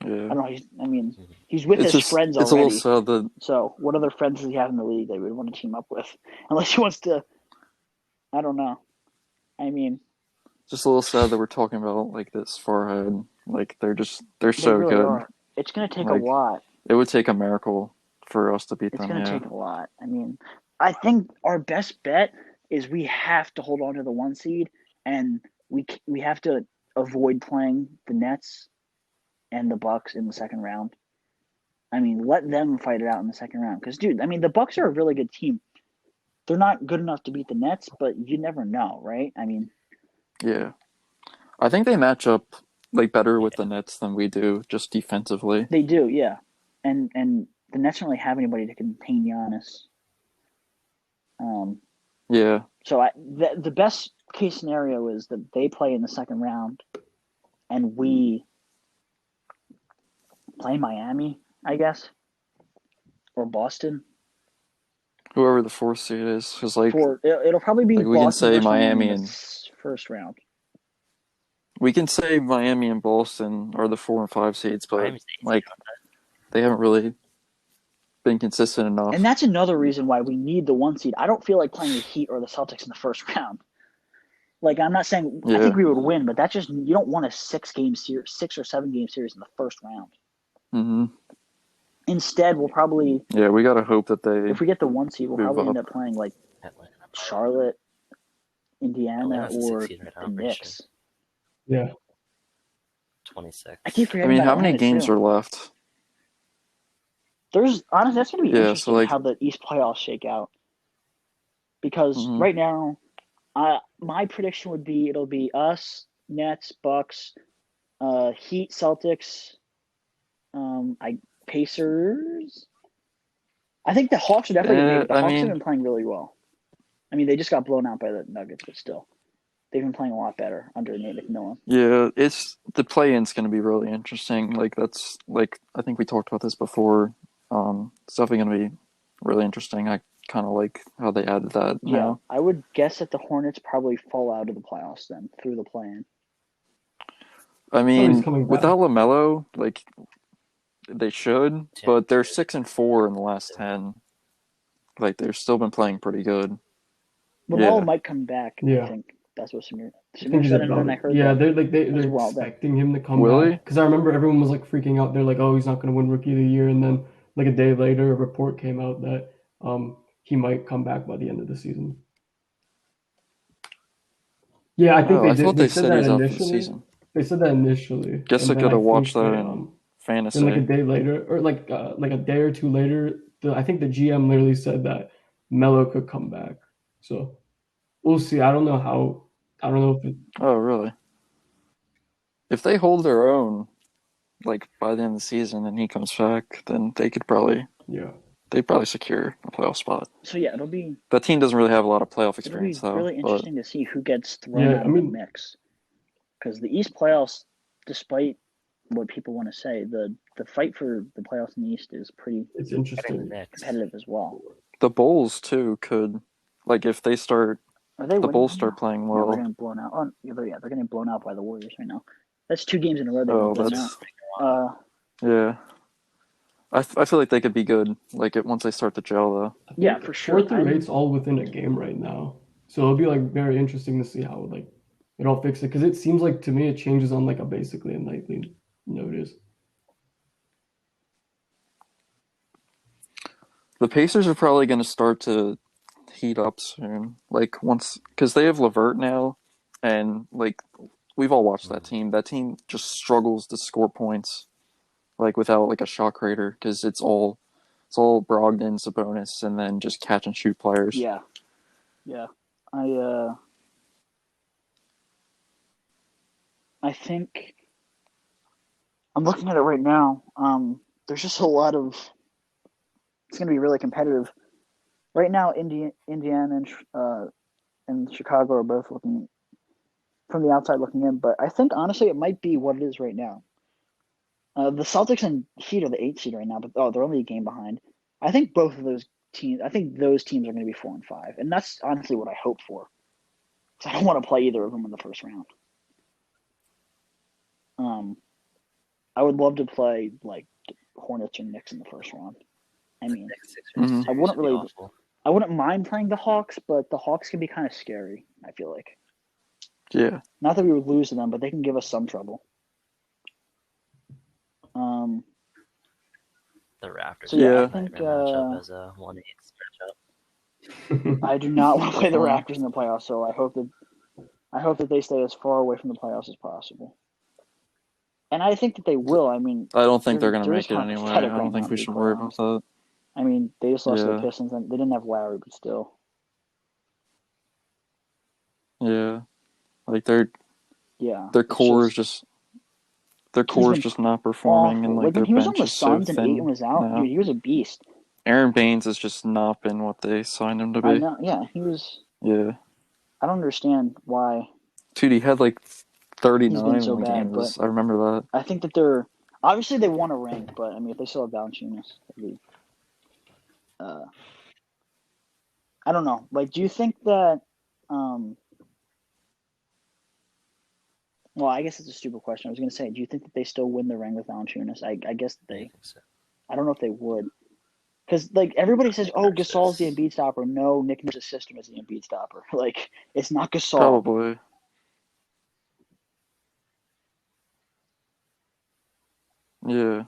yeah. I don't know. He's with his friends already. It's a little sad that. So, what other friends does he have in the league that he would want to team up with? Unless he wants to. I don't know. I mean, just a little sad that we're talking about like this far ahead. Like they're so really good. Are. It's going to take a lot. It would take a miracle for us to beat them. It's going to take a lot. I mean, I think our best bet is we have to hold on to the 1 seed, and we have to avoid playing the Nets and the Bucks in the second round. I mean, let them fight it out in the second round. Because, dude, I mean, the Bucks are a really good team. They're not good enough to beat the Nets, but you never know, right? I mean, yeah, I think they match up like better with the Nets than we do, just defensively. They do, yeah, and the Nets don't really have anybody to contain Giannis. Yeah. So the best case scenario is that they play in the second round, and we play Miami, I guess, or Boston. Whoever the 4th seed is, because it'll probably be like we Boston can say Miami in the first round. We can say Miami and Boston are the 4 and 5 seeds, but like they haven't really been consistent enough. And that's another reason why we need the 1 seed. I don't feel like playing the Heat or the Celtics in the first round. Like, I'm not saying I think we would win, but that's just you don't want a 6 or 7 game series in the first round. Mm-hmm. Instead, we'll probably we gotta hope that they. If we get the 1 seed, we'll probably end up playing like Charlotte, Indiana, or the Knicks. Yeah. 26. I keep forgetting. How many games are left? Honestly, that's going to be interesting how the East playoffs shake out. Because right now, my prediction would be it'll be us, Nets, Bucks, Heat, Celtics, Pacers. I think the Hawks are definitely going to make it. The Hawks have been playing really well. I mean, they just got blown out by the Nuggets, but still. They've been playing a lot better under Nate McMillan. Yeah, the play-in's going to be really interesting. Like that's I think we talked about this before. It's definitely going to be really interesting. I kind of like how they added that. Yeah, I would guess that the Hornets probably fall out of the playoffs then through the play-in. I mean, without LaMelo, they should, but they're 6-4 in the last 10. Like they've still been playing pretty good. LaMelo might come back. Yeah. I think that's what Samir said, and I heard. Yeah, they're expecting him to come back. Because I remember everyone was freaking out. They're like, "Oh, he's not going to win Rookie of the Year," and then a day later, a report came out that he might come back by the end of the season. Yeah, I think they said that initially. They said that initially. Guess I gotta watch that in fantasy. And a day later, or a day or two later, I think the GM literally said that Melo could come back. So we'll see. I don't know if it... Oh, really? If they hold their own, by the end of the season, and he comes back, then they could probably they'd probably secure a playoff spot. So it'll be that team doesn't really have a lot of playoff experience. It'll be really interesting to see who gets thrown out of the mix, because the East playoffs, despite what people want to say, the fight for the playoffs in the East is it's interesting, competitive as well. The Bulls too could, if they start. The Bulls start playing well. They're getting blown out. They're getting blown out by the Warriors right now. That's 2 games in a row. Yeah. I feel like they could be good. Like once they start to gel, though. I Yeah, think for four sure. through eight's all within a game right now, so it'll be like very interesting to see how like it all fixes it because it seems like to me it changes on like a basically a nightly notice. The Pacers are probably going to start to heat up soon. Like once, because they have LeVert now, and like we've all watched that Mm. team. That team just struggles to score points, like without like a shot creator, because it's all Brogdon, Sabonis, and then just catch and shoot players. Yeah, yeah. I I think I'm looking at it right now. There's just a lot of. It's going to be really competitive. Right now, Indiana and Chicago are both looking from the outside looking in, but I think honestly it might be what it is right now. The Celtics and Heat are the 8 seed right now, but they're only a game behind. I think both of those teams. I think those teams are going to be 4 and 5, and that's honestly what I hope for. Because I don't want to play either of them in the first round. Um, I would love to play like Hornets or Knicks in the first round. I mean, Sixers I wouldn't would be really. awful. I wouldn't mind playing the Hawks, but the Hawks can be kind of scary. I feel like. Yeah. Not that we would lose to them, but they can give us some trouble. Um, The Raptors So would yeah, be I a think nightmare matchup as a 1-8 matchup. I do not want to play the Uh-huh. Raptors in the playoffs. So I hope that they stay as far away from the playoffs as possible. And I think that they will. I mean, I don't think they're going to they're just make it kind of anyway. I pathetic right don't now, think to we be should quite worry about honest. that. I mean, they just lost to the Yeah. Pistons, and they didn't have Lowry, but still. Yeah. Like their Yeah, their it's core is just just their he's core is been just not performing, and awful. like Like when their he was on bench the is so Suns and Ayton thin was out, dude, now. he was a beast. Aaron Baines has just not been what they signed him to I be. know. Yeah, he was. Yeah. I don't understand why Dude, he had like he's been 39 so in the bad, game. but I remember that. I think that they're obviously they won a ring, but I mean, if they still have Valanciunas, that'd be. Uh, I don't know. Like, do you think that? Um, well, I guess it's a stupid question. I was going to say, do you think that they still win the ring with Valanciunas? I guess I they. think so. I don't know if they would, because like everybody says, oh, Nurse Gasol's the is- Embiid stopper. No, Nick Nurse's system is the Embiid stopper. Like, it's not Gasol. Probably. Yeah.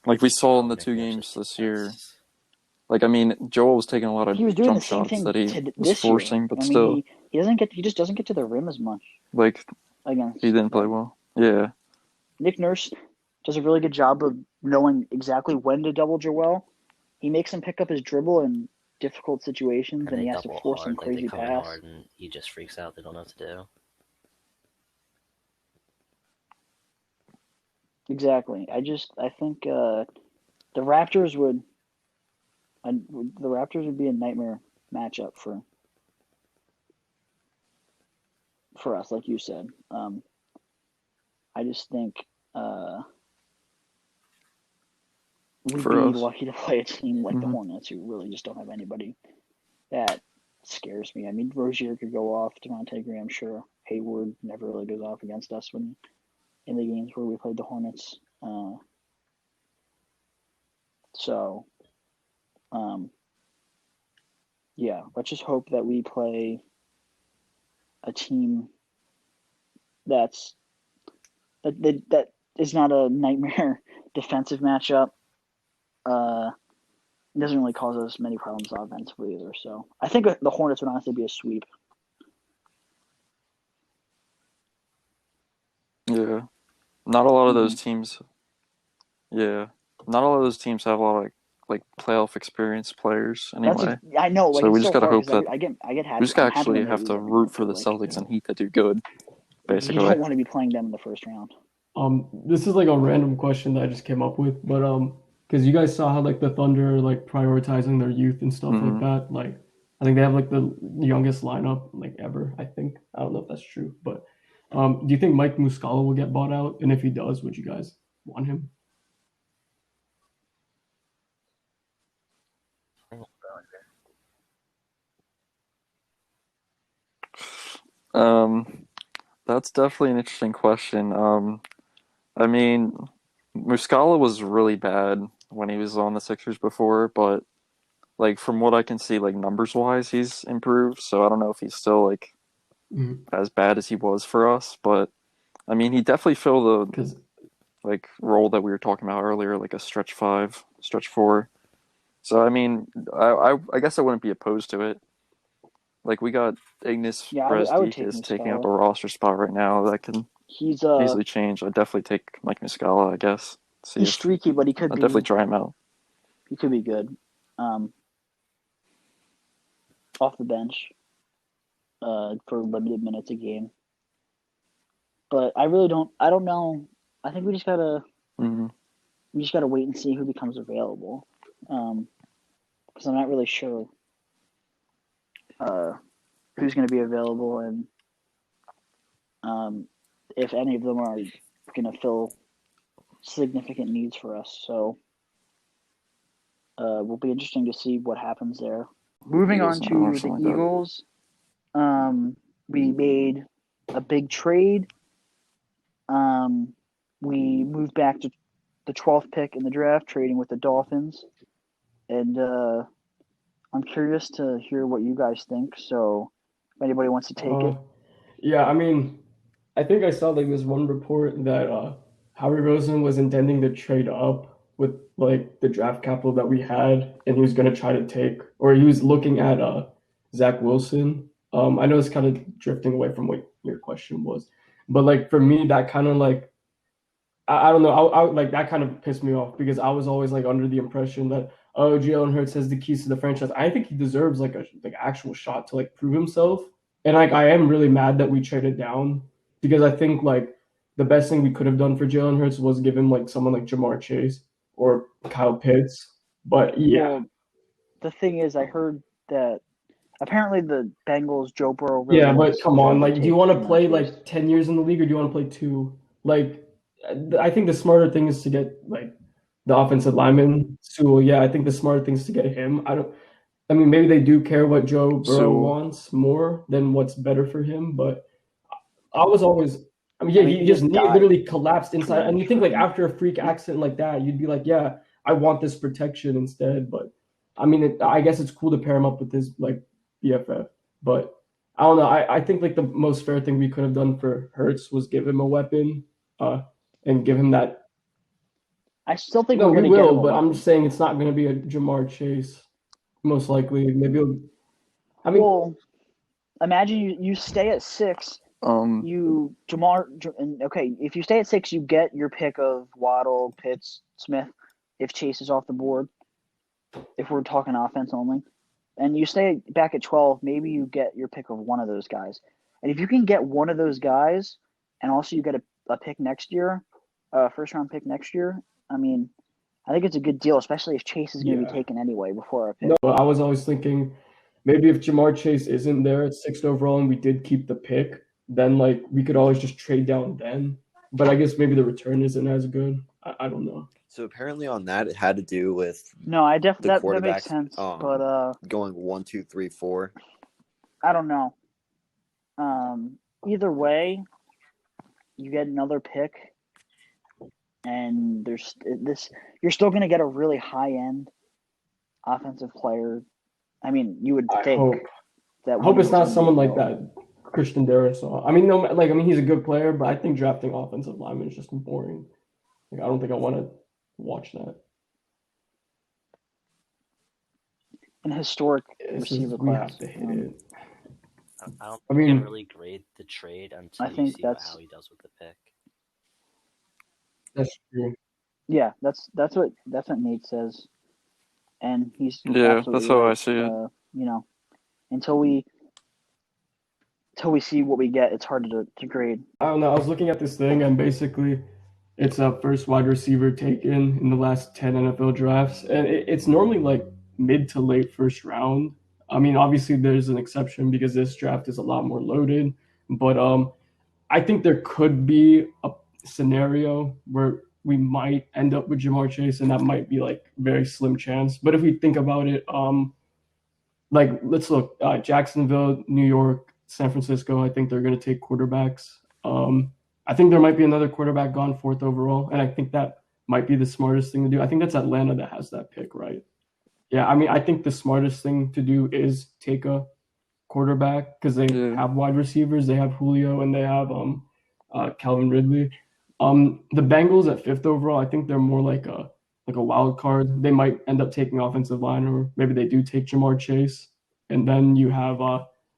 Like we saw in Oh, the Nick two games Nurse's this year. defense. Like I mean, Joel was taking a lot of He was doing the jump same shots thing that he was this year. forcing, but I mean, still, he doesn't get. He just doesn't get to the rim as much like he against didn't play them. well. Yeah. Nick Nurse does a really good job of knowing exactly when to double Joel. He makes him pick up his dribble in difficult situations, And and they he has to double force some hard. Like they crazy come in pass. hard and he just freaks out. They don't know what to do. Exactly. I think the Raptors would be a nightmare matchup for us, like you said. I just think we'd For be us. lucky to play a team like the Hmm. Hornets, who really just don't have anybody that scares me. I mean, Rozier could go off, Devontae Graham, sure. Hayward never really goes off against us when in the games where we played the Hornets. So, yeah, let's just hope that we play a team that's that is not a nightmare defensive matchup. It doesn't really cause us many problems offensively either. So I think the Hornets would honestly be a sweep. Yeah. Not a lot of those Mhm. teams. Yeah. Not a lot of those teams have a lot of like playoff experience players anyway. I know, like So we it's just so gotta hard hope because that I get we happy. just I'm happy actually when they have lose to every year. root for But the like Celtics and Heat to do good, you basically. don't want to be playing them in the first round. This is like a random question that I just came up with, but because you guys saw how like the Thunder are, like prioritizing their youth and stuff like Hmm. that. Like, I think they have like the youngest lineup like ever. I think I don't know if that's true, but do you think Mike Muscala will get bought out? And if he does, would you guys want him? Um, that's definitely an interesting question. I mean, Muscala was really bad when he was on the Sixers before, but like from what I can see, like numbers wise, he's improved. So I don't know if he's still like as bad as he was for us, but I mean, he definitely filled the like role that we were talking about earlier, like a stretch 5, stretch 4. So I mean, I guess I wouldn't be opposed to it. Like we got Ignis I would take is taking up a Muscala. roster spot right now that can He's easily change. I'd definitely take Mike Muscala, I guess. he's streaky, but I'd definitely try him out. He could be good. Off the bench, for limited minutes a game. But I don't know. I think we just gotta wait and see who becomes available. Because I'm not really sure who's going to be available and if any of them are going to fill significant needs for us. So will be interesting to see what happens there. Moving on to the Eagles, we made a big trade. We moved back to the 12th pick in the draft, trading with the Dolphins. And I'm curious to hear what you guys think. So if anybody wants to take it. Yeah, I mean, I think I saw like this one report that Howie Roseman was intending to trade up with like the draft capital that we had, and he was going to try to take, or he was looking at Zach Wilson. I know it's kind of drifting away from what your question was, but like for me, that kind of like I don't know, I like that kind of pissed me off because I was always like under the impression that Jalen Hurts has the keys to the franchise. I think he deserves like a actual shot to like prove himself, and like I am really mad that we traded down because I think like the best thing we could have done for Jalen Hurts was give him like someone like Jamar Chase or Kyle Pitts. But yeah. Well, the thing is, I heard that apparently the Bengals, Joe Burrow. Really but come on, like, do you want to play like 10 years in the league or do you want to play 2? Like, I think the smarter thing is to get like the offensive lineman. So yeah, I think the smarter thing is to get him. I mean, maybe they do care what Joe Burrow wants more than what's better for him, but I was always. I mean, he just literally collapsed inside. And you think like after a freak accident like that, you'd be like, yeah, I want this protection instead. But I mean, I guess it's cool to pair him up with his like BFF. But I don't know. I think like the most fair thing we could have done for Hurts was give him a weapon and give him that. I still think we will, but I'm just saying it's not going to be a Jamar Chase, most likely. Maybe. Well, imagine you stay at 6. If you stay at 6, you get your pick of Waddle, Pitts, Smith, if Chase is off the board, if we're talking offense only. And you stay back at 12, maybe you get your pick of one of those guys. And if you can get one of those guys, and also you get a pick next year, first-round pick next year, I mean, I think it's a good deal, especially if Chase is going to be taken anyway before our pick. No, I was always thinking maybe if Jamar Chase isn't there at 6th overall and we did keep the pick, then like we could always just trade down then. But I guess maybe the return isn't as good. I don't know. So apparently on that it had to do with that makes sense. But going 1, 2, 3, 4. I don't know. Either way, you get another pick, and there's this. You're still going to get a really high end offensive player. I mean, you would think that. I hope it's not someone like that. Christian Darrisaw. I mean, he's a good player, but I think drafting offensive linemen is just boring. Like, I don't think I want to watch that. An historic receiver class. We have to hit it. I don't think I really grade the trade until you see how he does with the pick. That's true. Yeah, that's what Nate says, and he's that's how I see it. Until we see what we get, it's hard to grade. I don't know. I was looking at this thing, and basically, it's a first wide receiver taken in the last 10 NFL drafts, and it's normally like mid to late first round. I mean, obviously, there's an exception because this draft is a lot more loaded, but I think there could be a scenario where we might end up with Jamar Chase, and that might be like very slim chance. But if we think about it, like let's look, Jacksonville, New York, San Francisco, I think they're going to take quarterbacks. I think there might be another quarterback gone 4th overall, and I think that might be the smartest thing to do. I think that's Atlanta that has that pick, right? Yeah, I mean, I think the smartest thing to do is take a quarterback because they have wide receivers. They have Julio and they have Calvin Ridley. The Bengals at 5th overall, I think they're more like a wild card. They might end up taking offensive line, or maybe they do take Jamar Chase. And then you have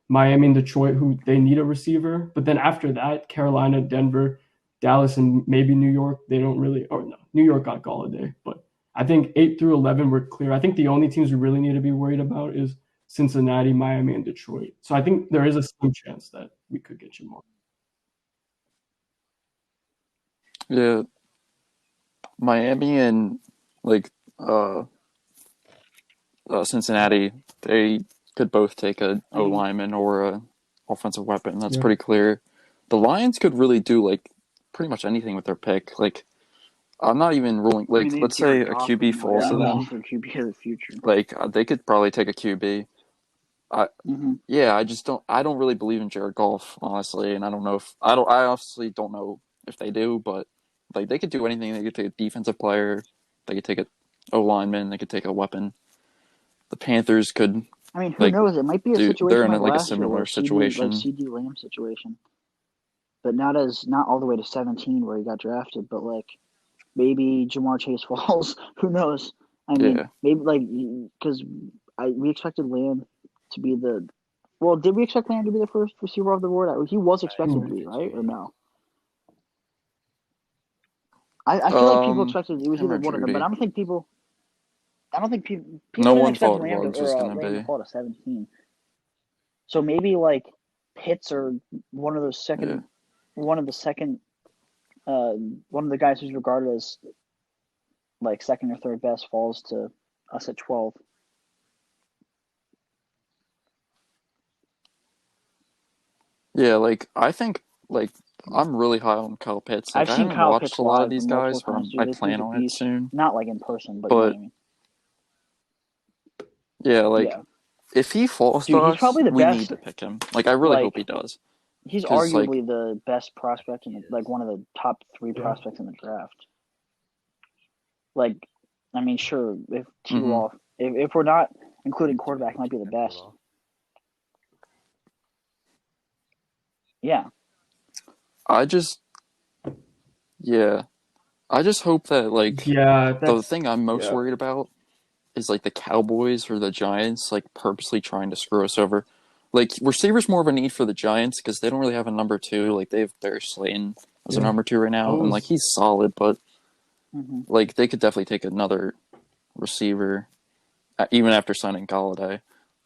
Miami and Detroit, who they need a receiver. But then after that, Carolina, Denver, Dallas, and maybe New York, they don't really. Or no, New York got Galladay. But I think 8 through 11 were clear. I think the only teams we really need to be worried about is Cincinnati, Miami, and Detroit. So I think there is a slim chance that we could get Jamar. Yeah, Miami and like Cincinnati, they could both take a O lineman or a offensive weapon. That's pretty clear. The Lions could really do like pretty much anything with their pick. Like I'm not even ruling. Like let's say a QB falls to them. For QB of the future. Like they could probably take a QB. Yeah, I don't really believe in Jared Goff, honestly, and I honestly don't know if they do, but like they could do anything. They could take a defensive player, they could take a O lineman, they could take a weapon. The Panthers could. I mean, who knows? It might be a situation they're in like like a last similar year, situation, like CD Lamb situation, but not all the way to 17 where he got drafted, but like maybe Jamar Chase falls. Who knows? I mean, maybe like because we expected Lamb to be the. Well, did we expect Lamb to be the first receiver off the board? He was expected to be, right, or no? I feel like people expected it was either one of them, but I don't think people. People no didn't one expect thought Lamb Ruggs was going to fall to 17. So maybe like Pitts or one of the guys who's regarded as like second or third best falls to us at 12. Yeah, like I think like I'm really high on Kyle Pitts. Like, I've seen haven't Kyle watched Pitts a lot of live these multiple guys, but times. I plan on it soon. Not like in person, but you know what I mean. Yeah, like if he falls to us, probably the we best, need to pick him. Like I really hope he does. He's arguably the best prospect and like one of the top 3 prospects in the draft. Like, I mean, sure, if if we're not including quarterback, might be the best. Yeah. I just hope that like the thing I'm most worried about is like the Cowboys or the Giants like purposely trying to screw us over. Like receivers more of a need for the Giants because they don't really have a number 2. Like they have Darius Slayton as a number 2 right now, and like he's solid, but like they could definitely take another receiver even after signing Galladay.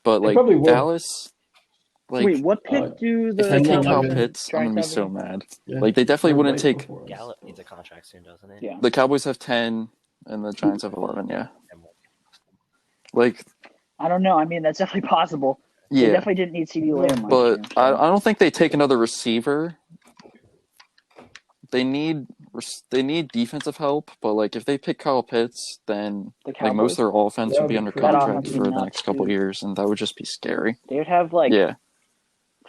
But like Dallas. Like, wait, what pick do the Kyle Pitts? I'm gonna be so mad. Yeah. Like they definitely wouldn't take. Gallup needs a contract soon, doesn't he? Yeah. The Cowboys have 10, and the Giants have 11. Yeah. Like, I don't know. I mean, that's definitely possible. Yeah. They definitely didn't need CD Lamb. But I don't think they take another receiver. They need defensive help, but like if they pick Kyle Pitts, then like most of their offense would be under contract for the next couple of years, and that would just be scary. They would have like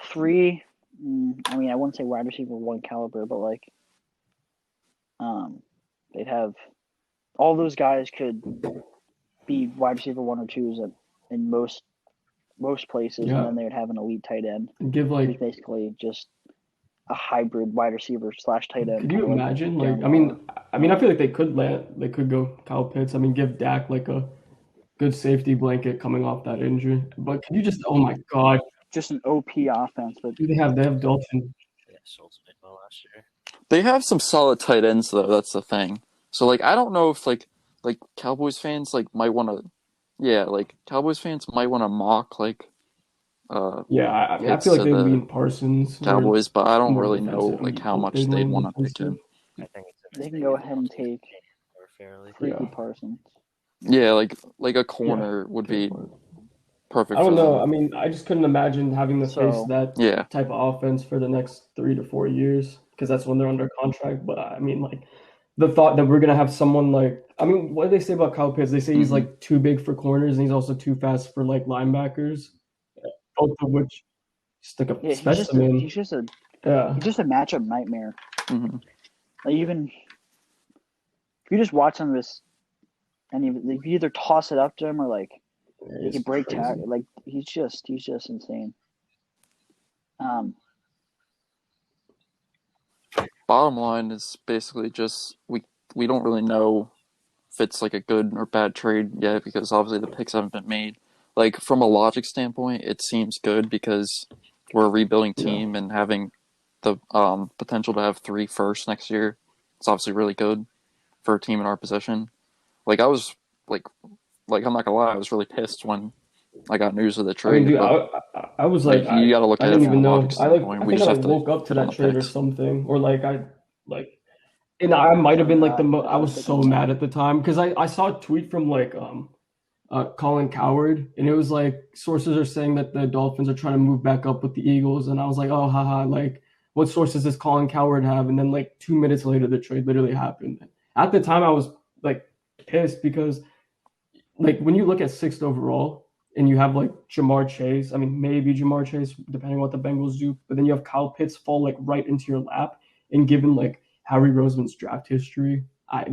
3. I mean, I wouldn't say wide receiver 1 caliber, but like, they'd have all those guys could be wide receiver 1 or 2s in most places, and then they would have an elite tight end. And give like basically just a hybrid wide receiver / tight end. Could you imagine? Like, I mean, I feel like they could go Kyle Pitts. I mean, give Dak like a good safety blanket coming off that injury. But can you just? Oh my God! Just an OP offense, but they have Dalton. Yeah, Schultz played well last year. They have some solid tight ends though. That's the thing. So like, I don't know if like Cowboys fans like might want to. Yeah, like Cowboys fans might want to mock like. I mean, I feel like they lean Parsons. Cowboys, but I don't really know like how much they'd want to pick him. I think they can go ahead and take Freaky Parsons. Yeah, like a corner would be perfect. I don't know. I mean, I just couldn't imagine having to face that type of offense for the next 3 to 4 years because that's when they're under contract. But I mean, like the thought that we're gonna have someone like, I mean, what do they say about Kyle Pitts? They say he's like too big for corners and he's also too fast for like linebackers. Both of which stick up specimen. He's just a matchup nightmare. Mm-hmm. Like even you just watch some of this, and you either toss it up to him or like he It's can break crazy. tackle. Like he's just insane. Bottom line is basically just we don't really know if it's like a good or bad trade yet because obviously the picks haven't been made. Like from a logic standpoint, it seems good because we're a rebuilding team and having the potential to have 3 firsts next year. It's obviously really good for a team in our position. Like I was like I'm not gonna lie, I was really pissed when I got news of the I mean, trade, dude, but I was like, you got to look I at it didn't from a even logic know. standpoint. I We think I just have to woke up to hit on that the trade or picks. something, or like, and I might have been like I was so mad at the time because I saw a tweet from like Colin Coward, and it was like sources are saying that the Dolphins are trying to move back up with the Eagles, and I was like, oh haha, like what sources does Colin Coward have? And then like 2 minutes later, the trade literally happened. At the time, I was like pissed because like when you look at sixth overall and you have like Jamar Chase, I mean maybe Jamar Chase depending on what the Bengals do, but then you have Kyle Pitts fall like right into your lap, and given like Howie Roseman's draft history, I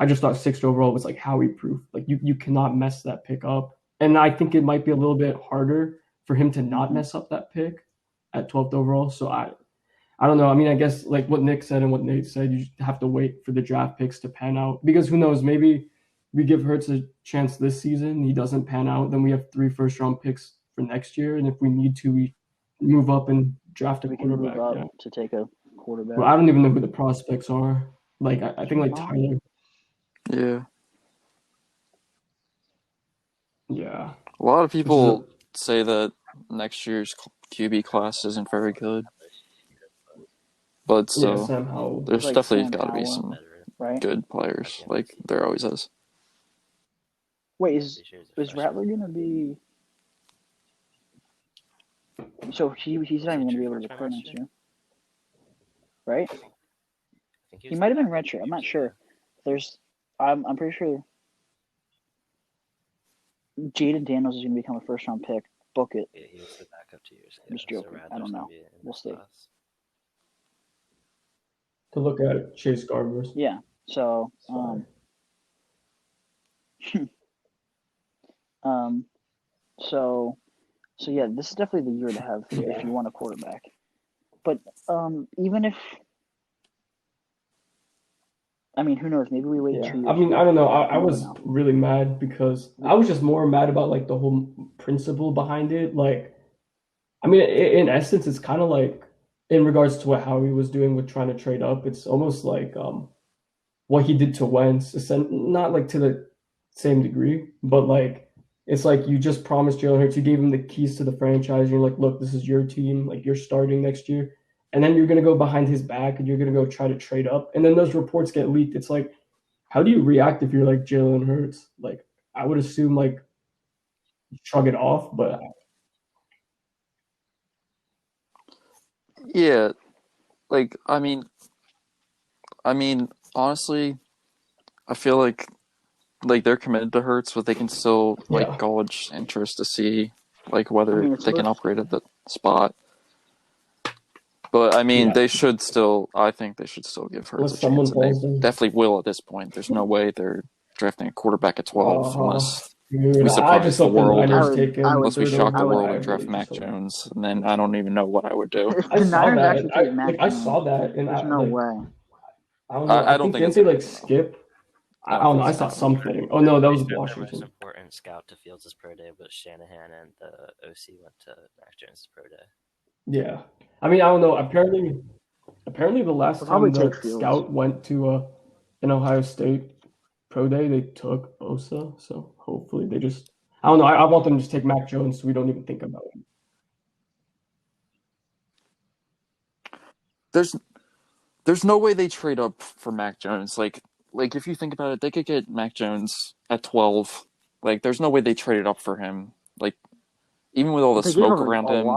just thought sixth overall was like Howie proof. Like you cannot mess that pick up, and I think it might be a little bit harder for him to not mess up that pick at 12th overall. So I don't know. I mean, I guess like what Nick said and what Nate said, you have to wait for the draft picks to pan out because who knows? Maybe we give Hurts a chance this season. He doesn't pan out, then we have 3 first-round picks for next year, and if we need to, we move up and draft a quarterback. We can move up to take a quarterback. Well, I don't even know who the prospects are. Like I think like Tyler. Yeah. Yeah. A lot of people say that next year's QB class isn't very good. But still, there's like definitely got to be some good players, like there always is. Wait, is Rattler gonna be? So he's not even gonna be able to play next year, right? He might have been redshirt. I'm not sure. I'm pretty sure. Jaden Daniels is gonna become a first-round pick. Book it. Yeah, he was the backup 2 years ago. I'm just joking. So I don't know. We'll see. To look at Chase Garbers. Yeah. So, so yeah, this is definitely the year to have if you want a quarterback. But even if, I mean, who knows? Maybe we wait 2 years. I mean, I don't know. I was really mad because I was just more mad about like the whole principle behind it. Like, I mean, in essence, it's kind of like in regards to what Howie was doing with trying to trade up. It's almost like what he did to Wentz, not like to the same degree, but like it's like you just promised Jalen Hurts, you gave him the keys to the franchise. And you're like, look, this is your team. Like you're starting next year. And then you're going to go behind his back and you're going to go try to trade up. And then those reports get leaked. It's like, how do you react if you're like Jalen Hurts? Like, I would assume like shrug it off, but. Yeah. Like, I mean, honestly, I feel like they're committed to Hurts, but they can still gauge interest to see like whether they can upgrade at the spot. But I mean, they should still. I think they should still give Hurts a chance, and they definitely will at this point. There's no way they're drafting a quarterback at 12 unless we surprise the world. Unless we shock the world and draft Mac Jones, and then I don't even know what I would do. I saw that. I saw that, and there's no way. I don't know. I think didn't they like skip? I don't know. I saw something. Oh no, that was Washington. The most important scout to Fields' pro day, but Shanahan and the OC went to Mac Jones' pro day. Yeah, I mean, I don't know. Apparently the last time the scout went to an Ohio State pro day, they took Bosa. So hopefully they just. I don't know. I want them to just take Mac Jones, so we don't even think about it. There's no way they trade up for Mac Jones. Like if you think about it, they could get Mac Jones at 12. Like there's no way they traded up for him. Like even with all the smoke around him,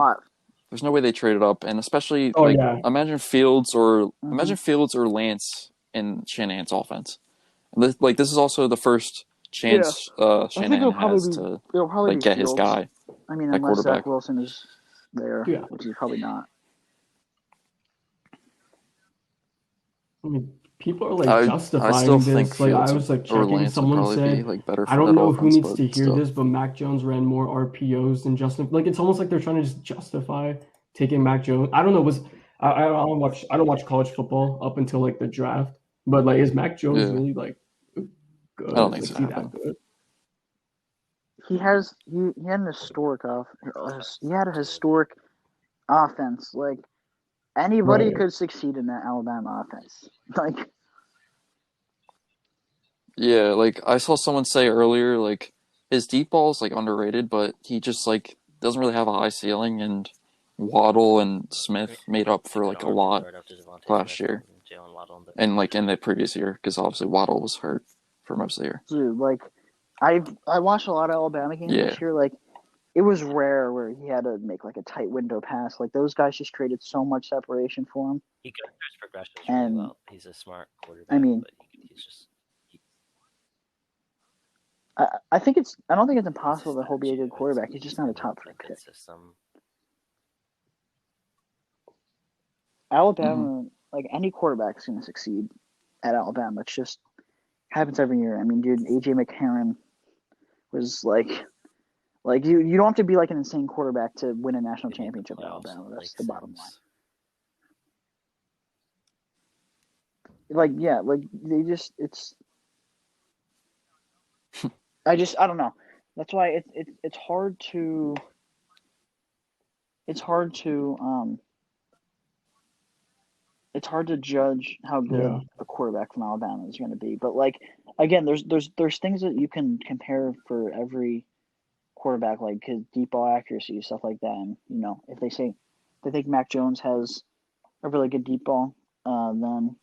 there's no way they traded up. And especially imagine Fields or Lance in Shanahan's offense. And this is also the first chance Shanahan has to get his guy. I mean, unless Zach Wilson is there, which he's probably not. I mean, people are like I still justifying think this. Like I Fields was like or checking. Lance would Someone probably be said, like better I for don't that know who offense, needs to but hear still. this, but Mac Jones ran more RPOs than Justin. Like it's almost like they're trying to just justify taking Mac Jones. I don't know. I don't watch college football up until like the draft. But like, is Mac Jones Yeah, really like I don't good? think Like, it's is gonna he that happen. good? He had an historic he had a historic offense. Like anybody Right. could succeed in that Alabama offense. Like Yeah, like I saw someone say earlier, like his deep ball's like underrated, but he just like doesn't really have a high ceiling, and Waddle and I mean, Smith made up it's a for good like a arm lot right after Devontae last Smith year, and Jalen Waddle in the and like in backfield. the previous year, because obviously Waddle was hurt for most of the year. dude, like I watched a lot of Alabama games Yeah, this year. Like it was rare where he had to make like a tight window pass. Like those guys just created so much separation for him. He goes through his progressions really And well. He's a smart I quarterback, mean, but he's just I think I don't think it's it's impossible his that he'll be a good statue. quarterback. He's just He's not a in top a three good pick. system. hmm Alabama, like any quarterback's going to succeed at Alabama. It's just happens every year. I mean, dude, AJ McCarron was like you don't have to be like an insane quarterback to win a national They made the championship at playoffs Alabama. That's like the bottom line. since Like yeah, like they just I don't know. That's why it's hard to it's hard to um it's hard to judge how Yeah. good a quarterback from Alabama is going to be. But like again, there's things that you can compare for every quarterback, like his deep ball accuracy, stuff like that. And you know, if they think Mac Jones has a really good deep ball, then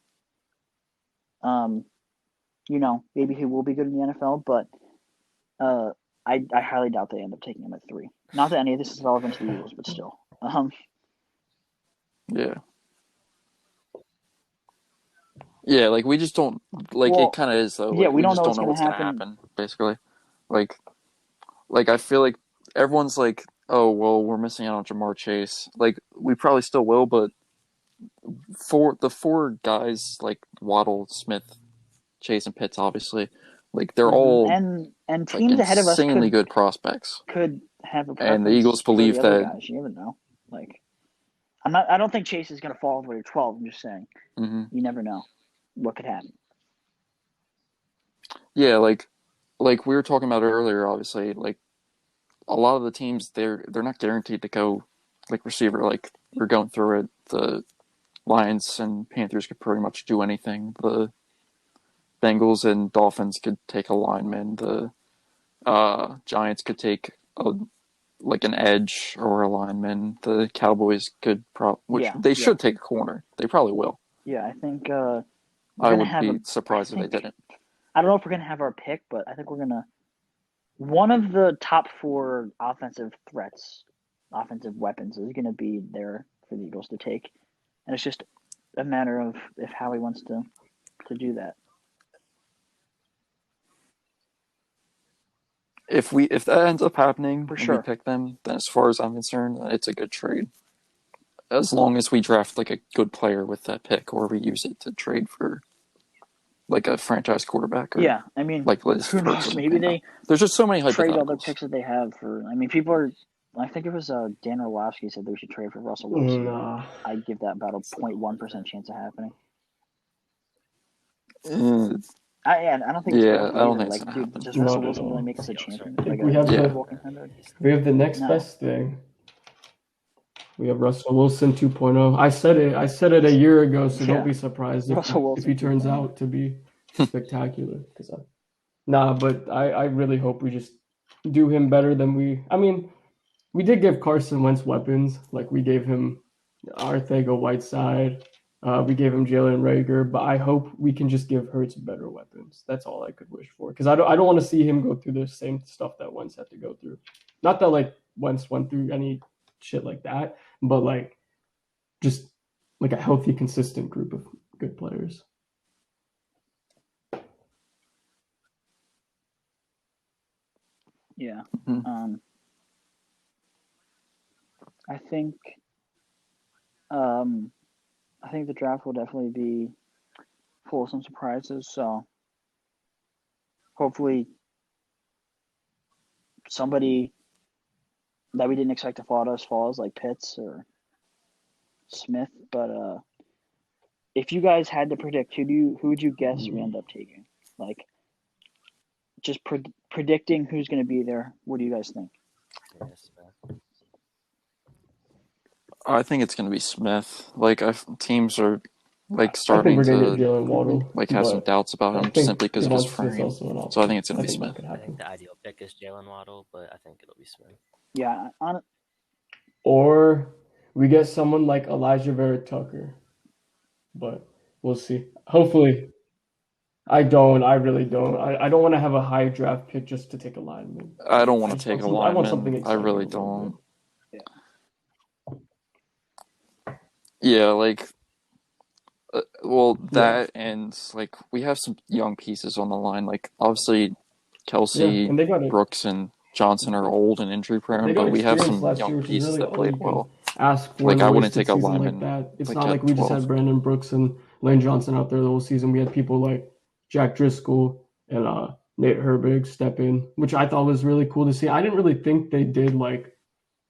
um, you know, maybe he will be good in the NFL. But uh, I highly doubt they end up taking him at 3. Not that any of this is relevant to the Eagles, but still. yeah, yeah. Like we just don't like it. Well, Kind of is though. yeah, Like we we don't just know don't what's know going to what's gonna happen. happen. Basically, like I feel like everyone's like, oh well, we're missing out on Jamar Chase. Like we probably still will, but four guys like Waddle, Smith, Chase, and Pitts, obviously, like they're all And like teams ahead of us insanely good prospects, could have a and the Eagles preference for the believe other that. guys. You never know. Like I don't think Chase is going to fall all the way to 12. I'm just saying. hmm You never know what could happen. Yeah, like we were talking about earlier. Obviously, like a lot of the teams, they're not guaranteed to go like receiver. Like we're going through it. The Lions and Panthers could pretty much do anything. The Bengals and Dolphins could take a lineman. The Giants could take like an edge or a lineman. The Cowboys could which Yeah, they yeah, should take a corner. They probably will. yeah. I think we're I gonna would have a. be I surprised if they think didn't. I don't know if we're gonna have our pick, but I think we're gonna one of the top 4 offensive threats, offensive weapons is gonna be there for the Eagles to take, and it's just a matter of if Howie wants to do that. If that ends up happening For and we sure. pick them, then as far as I'm concerned, it's a good trade. As long as we draft like a good player with that pick, or we use it to trade for like a franchise quarterback, or Yeah, I mean, like Liz who Fritz knows? would Maybe pan out. they There's just so many trade all the hypotheticals. picks that they have for. I mean, people are. I think it was Dan Orlovsky said they should trade for Russell Wilson, but Nah. I'd give that about a It's not worth 0.1% it. chance of happening. Uh, I don't think it's yeah, worth I it don't either. think it's Like, gonna dude, happen. does Russell Not at Wilson really all. make us a Seattle's champion, starting Like to like a Yeah, Super Bowl contender? we have the next No. best thing. We have Russell Wilson 2.0. I said it a year ago, so don't Yeah, be surprised Russell if he Wilson turns 2.0. out to be spectacular. Nah, but I really hope we just do him better than we. I mean, we did give Carson Wentz weapons. Like we gave him Arthego-Whiteside. We gave him Jalen Rager, but I hope we can just give Hurts better weapons. That's all I could wish for. Because I don't want to see him go through the same stuff that Wentz had to go through. Not that like Wentz went through any shit like that, but like just like a healthy, consistent group of good players. Yeah. Mhm. I think um, I think the draft will definitely be pull some surprises. So hopefully somebody that we didn't expect to fall to us falls, like Pitts or Smith. But if you guys had to predict, who would you guess we end up taking? Like, just predicting who's going to be there. What do you guys think? Yes, I think it's going to be Smith. Like, teams are like I think starting we're gonna get to Jalen Waddle, like have some but doubts about I him think simply because of his Devonta Smith's frame. also an option. So I think it's going to I be think that Smith. could I think happen. the ideal pick is Jalen Waddle, but I think it'll be Smith. Yeah, Or we get someone like Elijah Vera Tucker, but we'll see. Hopefully, I don't. I really don't. I don't want to have a high draft pick just to take a lineman. I don't want I to just take a want I want something lineman. I exciting. really a little don't. bit. Yeah, like, well, Yeah. that and like we have some young pieces on the line. Like, obviously, Yeah, Kelsey, and they got Brooks, and Johnson are old and injury they prone, got but we have experience some last young year, which is pieces really that all you played can well. ask for Like, in I a wouldn't wasted take a season like lineman that. It's like not at like we just 12. had Brandon Brooks and Lane Johnson out there the whole season. We had people like Jack Driscoll and Nate Herbig step in, which I thought was really cool to see. I didn't really think they did I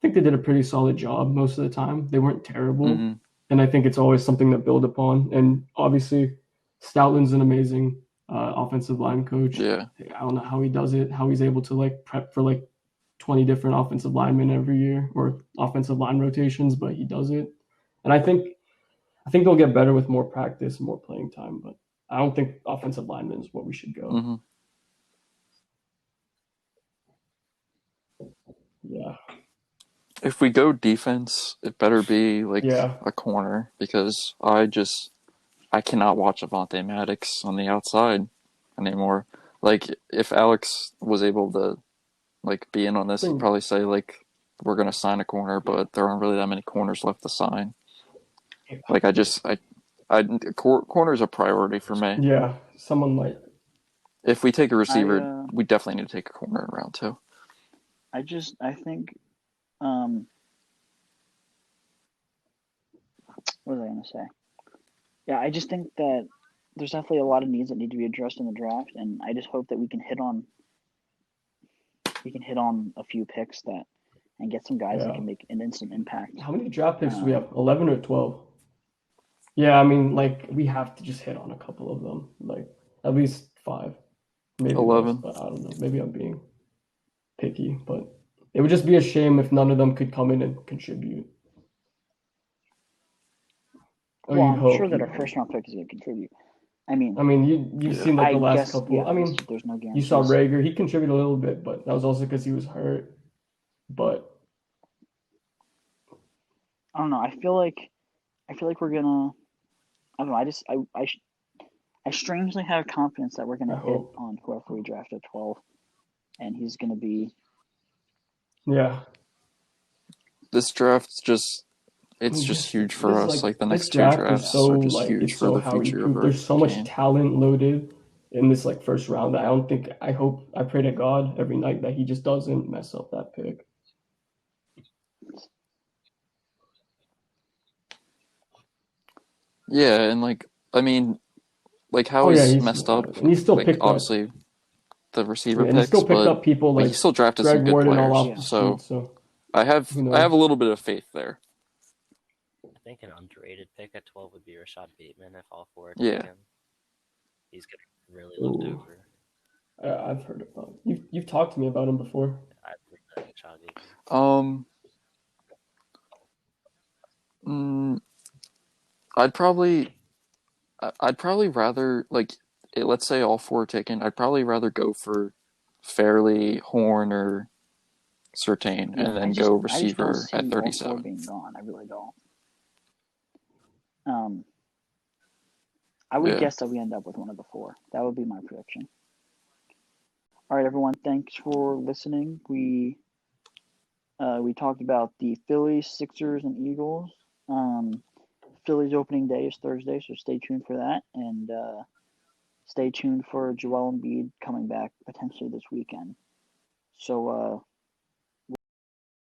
think they did a pretty solid job most of the time. They weren't terrible. Hmm. And I think it's always something to build upon. And obviously, Stoutland's an amazing offensive line coach. Yeah. I don't know how he does it, how he's able to prep for 20 different offensive linemen every year or offensive line rotations, but he does it. And I think they'll get better with more practice and more playing time, but I don't think offensive lineman is what we should go. Hmm. Yeah. If we go defense, it better be like Yeah. a corner because I cannot watch Avonte Maddox on the outside anymore. Like, if Alex was able to like be in on this, he'd probably say like we're gonna sign a corner, but there aren't really that many corners left to sign. Like, corner's a priority for me. Yeah. Someone like If we take a receiver, I we definitely need to take a corner in round 2. I think what was I going to say? Yeah, I just think that there's definitely a lot of needs that need to be addressed in the draft, and I just hope that we can hit on a few picks and get some guys that can make an instant impact. How many draft picks do we have? 11 or 12? Yeah, I mean, we have to just hit on a couple of them, at least 5, maybe 11. less, but I don't know. Maybe I'm being picky, but it would just be a shame if none of them could come in and contribute. Well, I'm sure that our first round pick is going to contribute. I mean, you've seen the last couple. Yeah, I mean, there's no you guarantees. saw Rager. He contributed a little bit, but that was also because he was hurt. But I don't know. I feel like we're gonna. I don't know. I strangely have confidence that we're gonna hit on whoever we draft at 12, and he's gonna be. Yeah. This draft's just huge for us. Like, the next 2 draft drafts is are just huge for the future of our There's so much game. talent loaded in this first round that I pray to God every night that he just doesn't mess up that pick. Yeah, and how he's messed up. And he still picked obviously up, the receiver and he picks, still picked but up people he still drafted Greg some good Ward and players. all off the street, so I have a little bit of faith there. I think an underrated pick at 12 would be Rashad Bateman if all 4 Yeah. take him. He's getting really looked over. I've heard about him. You've talked to me about him before. I've heard that Rashad Bateman. I'd probably rather let's say all 4 are taken. I'd probably rather go for Fairley, Horn, or Surtain, and then go receiver at 37. All 4 being gone. I really don't. I would guess that we end up with one of the 4. That would be my prediction. All right, everyone. Thanks for listening. We talked about the Phillies, Sixers, and Eagles. Phillies opening day is Thursday, so stay tuned for that, and stay tuned for Joel Embiid coming back potentially this weekend. So